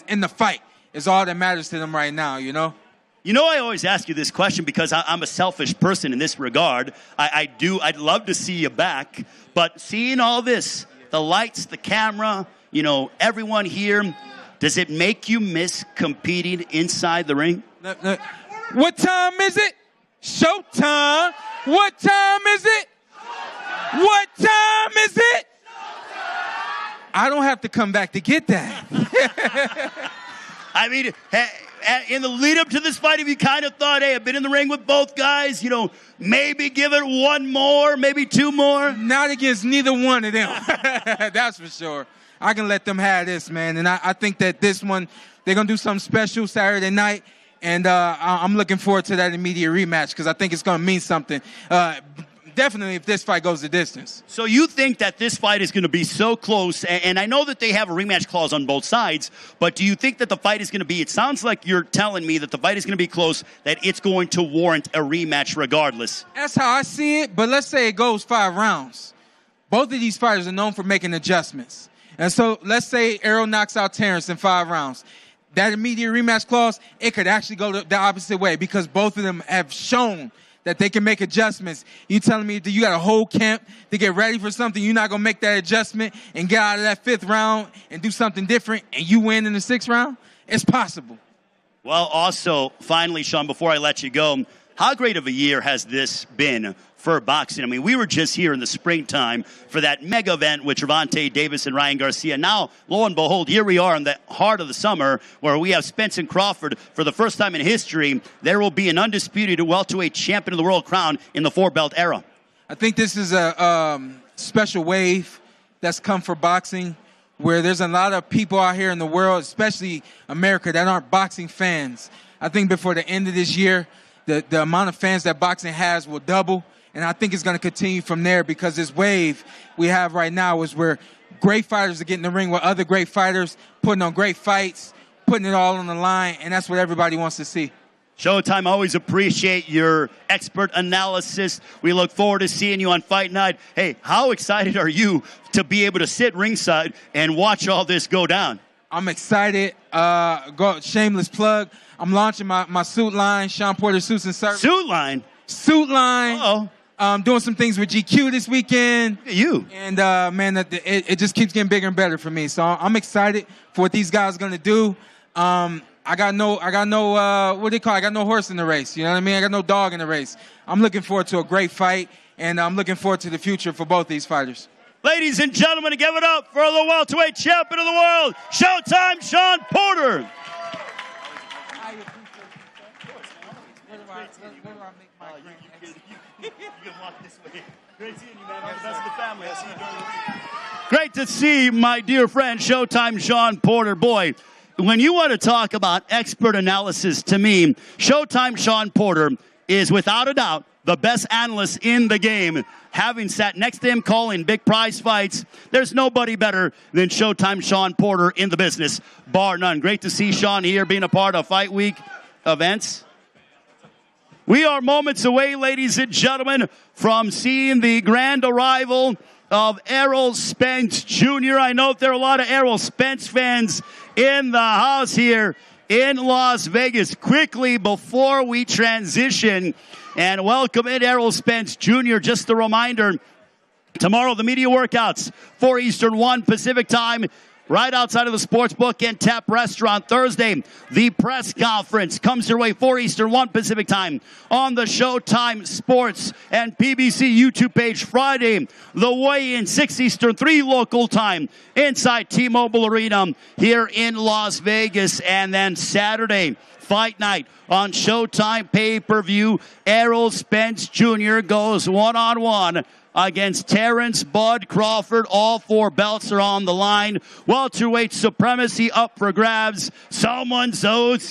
in the fight is all that matters to them right now, you know? You know, I always ask you this question because I'm a selfish person in this regard. I'd love to see you back. But seeing all this, the lights, the camera, you know, everyone here, does it make you miss competing inside the ring? What time is it? Showtime. What time is it? What time is it? I don't have to come back to get that. I mean, in the lead up to this fight, if you kind of thought, hey, I've been in the ring with both guys, you know, maybe give it one more, maybe two more? Not against neither one of them. That's for sure. I can let them have this, man. And I think that this one, they're going to do something special Saturday night. And I'm looking forward to that immediate rematch because I think it's going to mean something. Definitely if this fight goes the distance. So you think that this fight is going to be so close, and I know that they have a rematch clause on both sides, but do you think that the fight is going to be, it sounds like you're telling me that the fight is going to be close, that it's going to warrant a rematch regardless? That's how I see it, but let's say it goes 5 rounds. Both of these fighters are known for making adjustments. And so let's say Errol knocks out Terence in 5 rounds. That immediate rematch clause, it could actually go the opposite way because both of them have shown that they can make adjustments. You telling me that you got a whole camp to get ready for something, you're not going to make that adjustment and get out of that 5th round and do something different and you win in the 6th round? It's possible. Well, also, finally, Sean, before I let you go, how great of a year has this been for boxing? I mean, we were just here in the springtime for that mega event with Gervonta Davis and Ryan Garcia. Now, lo and behold, here we are in the heart of the summer where we have Spence and Crawford. For the first time in history, there will be an undisputed welterweight champion of the world crown in the 4-belt era. I think this is a special wave that's come for boxing where there's a lot of people out here in the world, especially America, that aren't boxing fans. I think before the end of this year, the amount of fans that boxing has will double. And I think it's going to continue from there because this wave we have right now is where great fighters are getting in the ring with other great fighters, putting on great fights, putting it all on the line, and that's what everybody wants to see. Showtime, always appreciate your expert analysis. We look forward to seeing you on Fight Night. Hey, how excited are you to be able to sit ringside and watch all this go down? I'm excited. Shameless plug. I'm launching my suit line, Sean Porter Suits and Service. Suit line? Suit line. Uh-oh. Doing some things with GQ this weekend. You. And, man, it just keeps getting bigger and better for me. So I'm excited for what these guys are going to do. I got no what do they call it? I got no horse in the race. You know what I mean? I got no dog in the race. I'm looking forward to a great fight, and I'm looking forward to the future for both these fighters. Ladies and gentlemen, give it up for the welterweight champion of the world, Showtime Sean Porter. Great to see my dear friend, Showtime Sean Porter. Boy, when you want to talk about expert analysis, to me, Showtime Sean Porter is without a doubt the best analyst in the game. Having sat next to him calling big prize fights, there's nobody better than Showtime Sean Porter in the business, bar none. Great to see Sean here being a part of Fight Week events. We are moments away, ladies and gentlemen, from seeing the grand arrival of Errol Spence Jr. I know there are a lot of Errol Spence fans in the house here in Las Vegas. Quickly, before we transition and welcome in Errol Spence Jr., just a reminder, tomorrow the media workouts, 4 Eastern, 1 Pacific time, right outside of the Sportsbook and Tap Restaurant. Thursday, the press conference comes your way, 4 Eastern, 1 Pacific time on the Showtime Sports and PBC YouTube page. Friday, the weigh-in, 6 Eastern, 3 local time inside T-Mobile Arena here in Las Vegas. And then Saturday, Fight Night on Showtime pay-per-view. Errol Spence Jr. goes one-on-one against Terence Bud Crawford. All 4 belts are on the line. Welterweight supremacy up for grabs. Someone's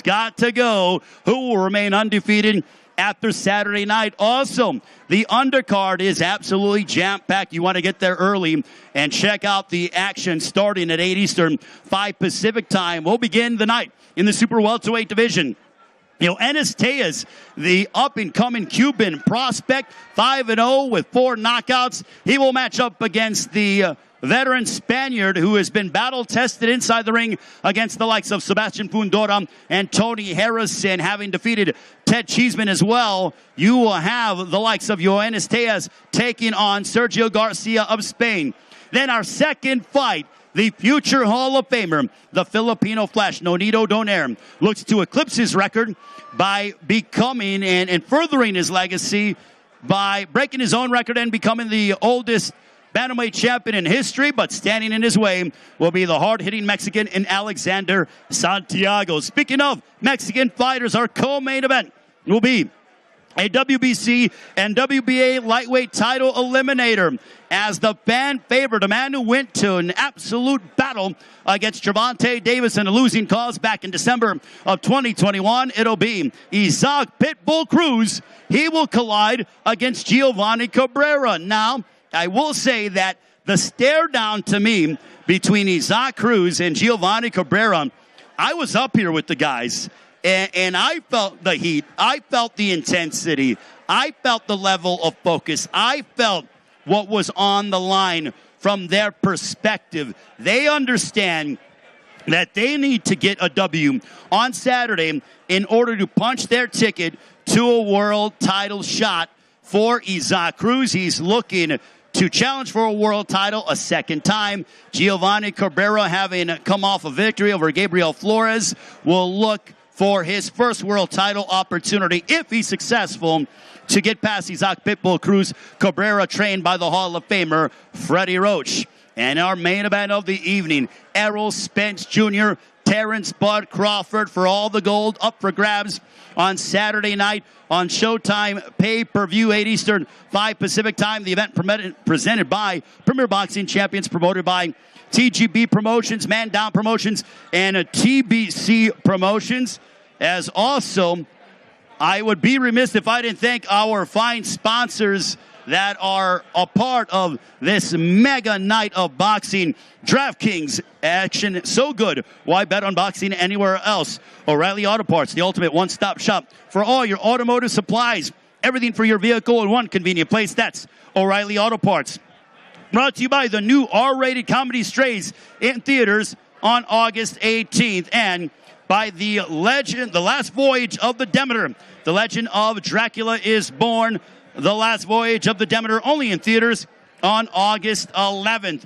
got to go, who will remain undefeated after Saturday night. Also, the undercard is absolutely jam-packed. You want to get there early and check out the action starting at 8 Eastern, 5 Pacific time. We'll begin the night in the super welterweight division. Enes Tejas, the up-and-coming Cuban prospect, 5-0 with 4 knockouts. He will match up against the veteran Spaniard who has been battle-tested inside the ring against the likes of Sebastian Fundora and Tony Harrison, having defeated Ted Cheeseman as well. You will have the likes of Enes Tejas taking on Sergio Garcia of Spain. Then our second fight, the future Hall of Famer, the Filipino Flash, Nonito Donaire, looks to eclipse his record by becoming and furthering his legacy by breaking his own record and becoming the oldest bantamweight champion in history. But standing in his way will be the hard-hitting Mexican in Alexander Santiago. Speaking of Mexican fighters, our co-main event will be a WBC and WBA lightweight title eliminator as the fan favorite, a man who went to an absolute battle against Gervonta Davis in a losing cause back in December of 2021. It'll be Isaac Pitbull Cruz. He will collide against Giovanni Cabrera. Now, I will say that the stare down to me between Isaac Cruz and Giovanni Cabrera, I was up here with the guys. And I felt the heat. I felt the intensity. I felt the level of focus. I felt what was on the line from their perspective. They understand that they need to get a W on Saturday in order to punch their ticket to a world title shot for Isaac Cruz. He's looking to challenge for a world title a second time. Giovanni Cabrera, having come off a victory over Gabriel Flores, will look for his first world title opportunity, if he's successful, to get past Isaac Pitbull Cruz. Cabrera, trained by the Hall of Famer Freddie Roach. And our main event of the evening, Errol Spence Jr., Terence Bud Crawford for all the gold, up for grabs on Saturday night on Showtime pay-per-view, 8 Eastern, 5 Pacific time. The event presented by Premier Boxing Champions, promoted by TGB Promotions, Man Down Promotions, and TBC Promotions. As also, I would be remiss if I didn't thank our fine sponsors that are a part of this mega night of boxing. DraftKings, action so good. Why bet on boxing anywhere else? O'Reilly Auto Parts, the ultimate one-stop shop for all your automotive supplies. Everything for your vehicle in one convenient place. That's O'Reilly Auto Parts. Brought to you by the new R-rated comedy Strays in theaters on August 18th. And by the legend, The Last Voyage of the Demeter. The Legend of Dracula is Born. The Last Voyage of the Demeter, only in theaters on August 11th.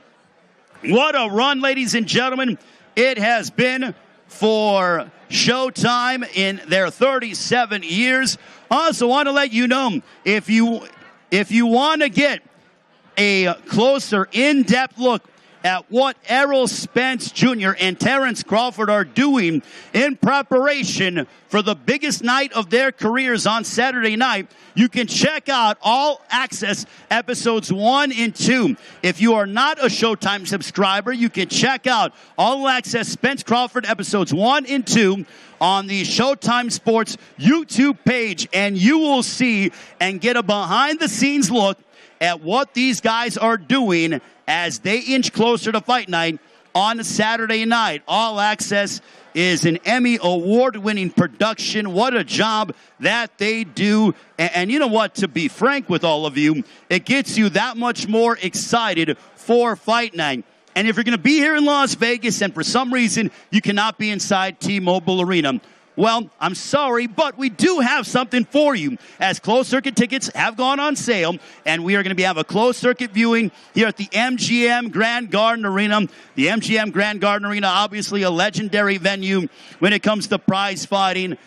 What a run, ladies and gentlemen, it has been for Showtime in their 37 years. Also want to let you know, if you want to get a closer, in-depth look at what Errol Spence Jr. and Terence Crawford are doing in preparation for the biggest night of their careers on Saturday night, you can check out All Access episodes 1 and 2. If you are not a Showtime subscriber, you can check out All Access Spence Crawford episodes 1 and 2 on the Showtime Sports YouTube page, and you will see and get a behind-the-scenes look at what these guys are doing as they inch closer to fight night on Saturday night. All Access is an Emmy award-winning production. What a job that they do. And you know what? To be frank with all of you, it gets you that much more excited for Fight Night. And if you're going to be here in Las Vegas and for some reason you cannot be inside T-Mobile Arena, well, I'm sorry, but we do have something for you, as closed circuit tickets have gone on sale, and we are going to have a closed circuit viewing here at the MGM Grand Garden Arena. The MGM Grand Garden Arena, obviously a legendary venue when it comes to prize fighting.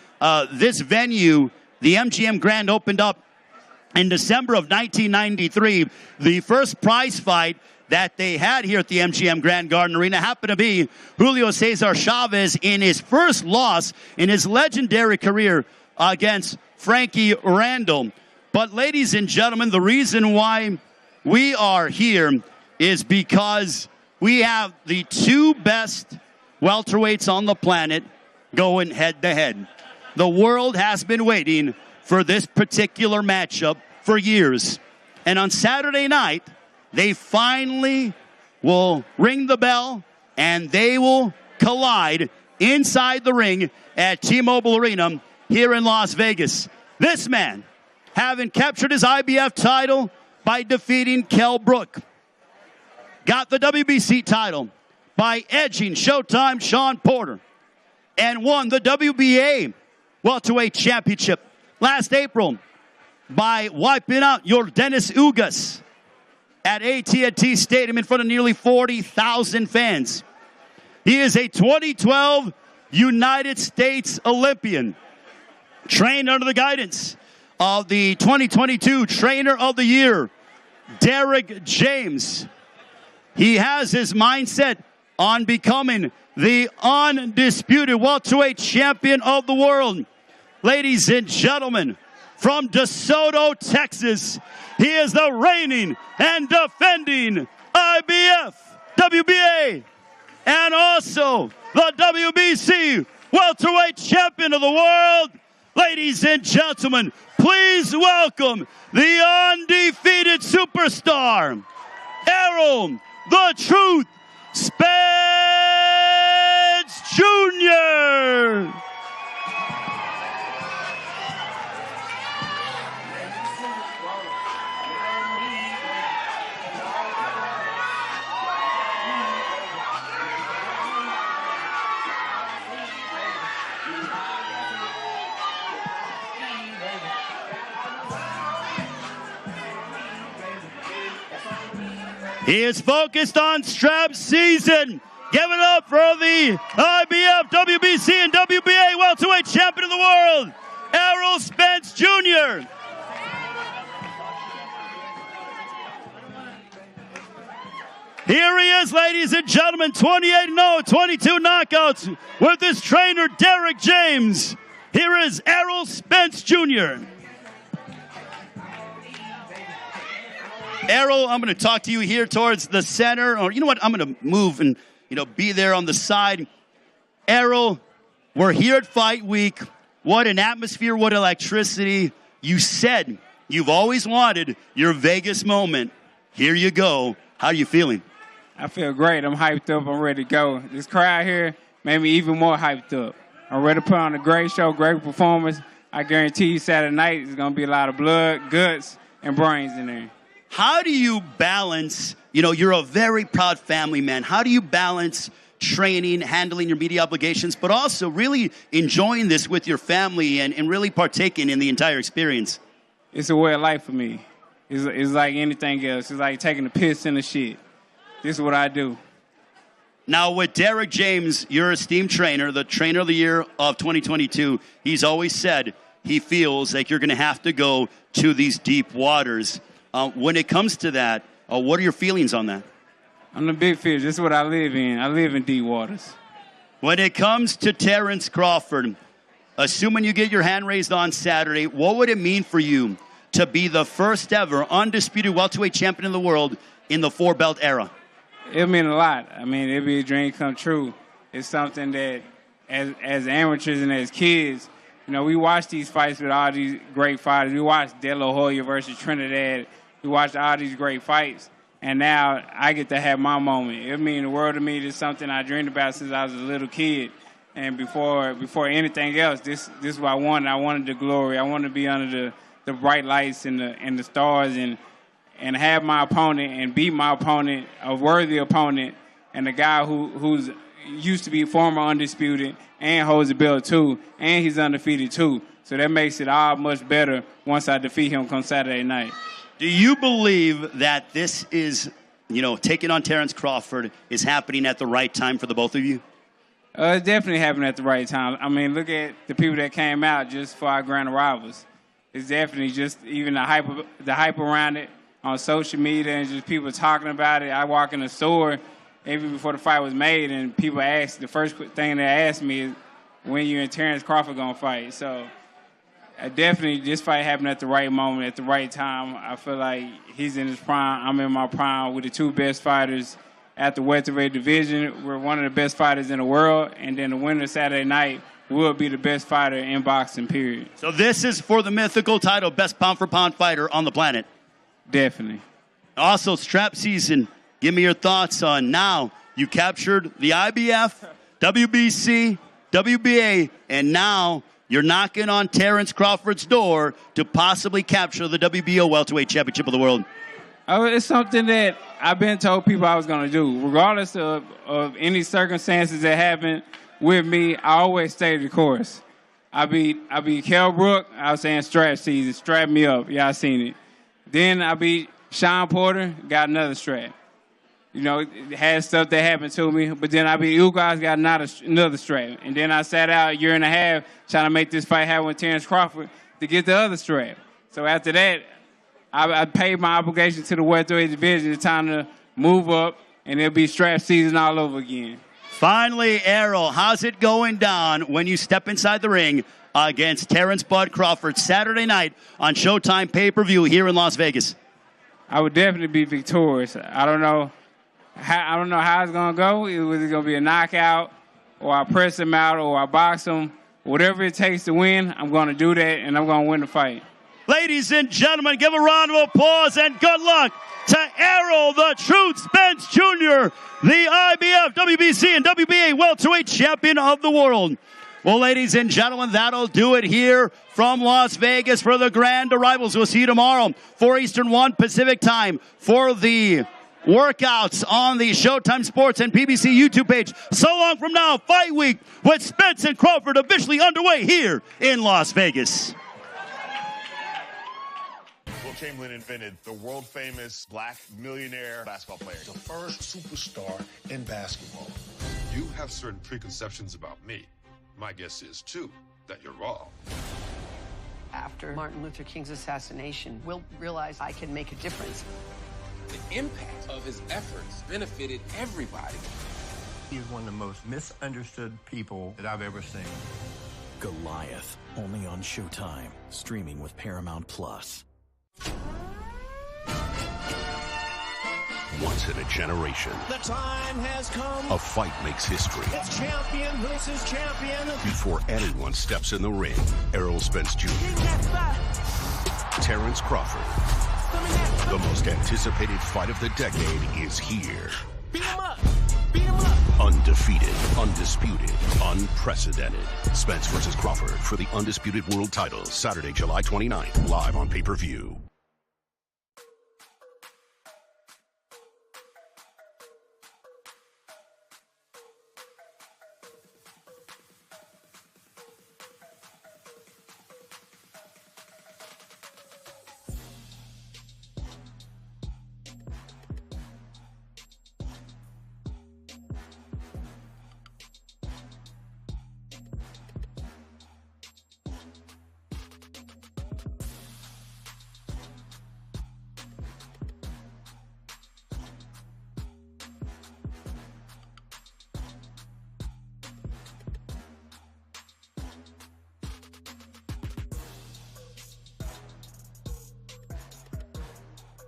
This venue, the MGM Grand, opened up in December of 1993. The first prize fight that they had here at the MGM Grand Garden Arena happened to be Julio Cesar Chavez in his first loss in his legendary career against Frankie Randall. But ladies and gentlemen, the reason why we are here is because we have the two best welterweights on the planet going head to head. The world has been waiting for this particular matchup for years. And on Saturday night, they finally will ring the bell, and they will collide inside the ring at T-Mobile Arena here in Las Vegas. This man, having captured his IBF title by defeating Kell Brook, got the WBC title by edging Showtime Shawn Porter, and won the WBA welterweight championship last April by wiping out your Dennis Ugas at AT&T Stadium in front of nearly 40,000 fans. He is a 2012 United States Olympian, trained under the guidance of the 2022 Trainer of the Year, Derek James. He has his mindset on becoming the undisputed welterweight champion of the world. Ladies and gentlemen, from DeSoto, Texas, he is the reigning and defending IBF, WBA, and also the WBC welterweight champion of the world. Ladies and gentlemen, please welcome the undefeated superstar, Errol the Truth Spence Jr. He is focused on strap season. Give it up for the IBF, WBC, and WBA welterweight champion of the world, Errol Spence Jr. Here he is, ladies and gentlemen, 28-0, 22 knockouts with his trainer, Derek James. Here is Errol Spence Jr. Errol, I'm going to talk to you here towards the center. Or you know what? I'm going to move and, be there on the side. Errol, we're here at Fight Week. What an atmosphere, what electricity. You said you've always wanted your Vegas moment. Here you go. How are you feeling? I feel great. I'm hyped up. I'm ready to go. This crowd here made me even more hyped up. I'm ready to put on a great show, great performance. I guarantee you Saturday night is going to be a lot of blood, guts, and brains in there. How do you balance, you're a very proud family man. How do you balance training, handling your media obligations, but also really enjoying this with your family and really partaking in the entire experience? It's a way of life for me. It's like anything else. It's like taking a piss in the shit. This is what I do. Now, with Derek James, your esteemed trainer, the Trainer of the Year of 2022, he's always said he feels like you're going to have to go to these deep waters. When it comes to that, what are your feelings on that? I'm the big fish. This is what I live in. I live in deep waters. When it comes to Terence Crawford, assuming you get your hand raised on Saturday, what would it mean for you to be the first ever undisputed welterweight champion in the world in the four-belt era? It mean a lot. I mean, it'd be a dream come true. It's something that, as amateurs and as kids, we watch these fights with all these great fighters. We watched De La Hoya versus Trinidad. We watched all these great fights. and now I get to have my moment. It means the world to me. It's something I dreamed about since I was a little kid. And before anything else, this is what I wanted. I wanted the glory. I wanted to be under the bright lights and the stars and have my opponent and beat my opponent, a worthy opponent, and a guy who's used to be former undisputed and holds the belt too, and he's undefeated too. So that makes it all much better once I defeat him come Saturday night. Do you believe that this is, taking on Terence Crawford is happening at the right time for the both of you? It's definitely happening at the right time. I mean, look at the people that came out just for our grand rivals. It's definitely just even the hype around it on social media and just people talking about it. I walk in the store even before the fight was made, and people ask, the first thing they ask me is, when you and Terence Crawford gonna fight? So definitely this fight happened at the right moment, at the right time. I feel like he's in his prime, I'm in my prime with the two best fighters at the welterweight division. We're one of the best fighters in the world, and then the winner Saturday night will be the best fighter in boxing, period. So this is for the mythical title, best pound-for-pound fighter on the planet. Definitely. Also, strap season. Give me your thoughts on now. You captured the IBF, WBC, WBA, and now you're knocking on Terence Crawford's door to possibly capture the WBO welterweight championship of the world. Oh, it's something that I've been told people I was going to do. Regardless of any circumstances that happen with me, I always stay the course. I beat Kell Brook. I was saying strap season. Strap me up. Y'all seen it. Then I beat Sean Porter. Got another strap. It had stuff that happened to me. But then I beat Ugas. Got another strap. And then I sat out a year and a half trying to make this fight happen with Terence Crawford to get the other strap. So after that, I paid my obligation to the welterweight division. It's time to move up, and it'll be strap season all over again. Finally, Errol, how's it going down when you step inside the ring against Terence Bud Crawford Saturday night on Showtime pay-per-view here in Las Vegas? I would definitely be victorious. I don't know how it's going to go. It's going to be a knockout, or I press him out, or I box him. Whatever it takes to win, I'm going to do that, and I'm going to win the fight. Ladies and gentlemen, give a round of applause and good luck to Errol the Truth Spence Jr., the IBF, WBC, and WBA welterweight champion of the world. Well, ladies and gentlemen, that'll do it here from Las Vegas for the grand arrivals. We'll see you tomorrow, 4 Eastern, 1 Pacific time, for the workouts on the Showtime Sports and PBC YouTube page. So long from now, Fight Week with Spence and Crawford officially underway here in Las Vegas. Chamberlain invented the world-famous black millionaire basketball player. The first superstar in basketball. You have certain preconceptions about me. My guess is, too, that you're wrong. After Martin Luther King's assassination, we'll realize I can make a difference. The impact of his efforts benefited everybody. He's one of the most misunderstood people that I've ever seen. Goliath, only on Showtime, streaming with Paramount Plus. Once in a generation, the time has come. A fight makes history. It's champion versus champion. Before anyone steps in the ring, Errol Spence Jr., Terence Crawford, the most anticipated fight of the decade is here. Beat him up! Beat him up! Undefeated, undisputed, unprecedented. Spence versus Crawford for the undisputed world title, Saturday, July 29th, live on pay-per-view.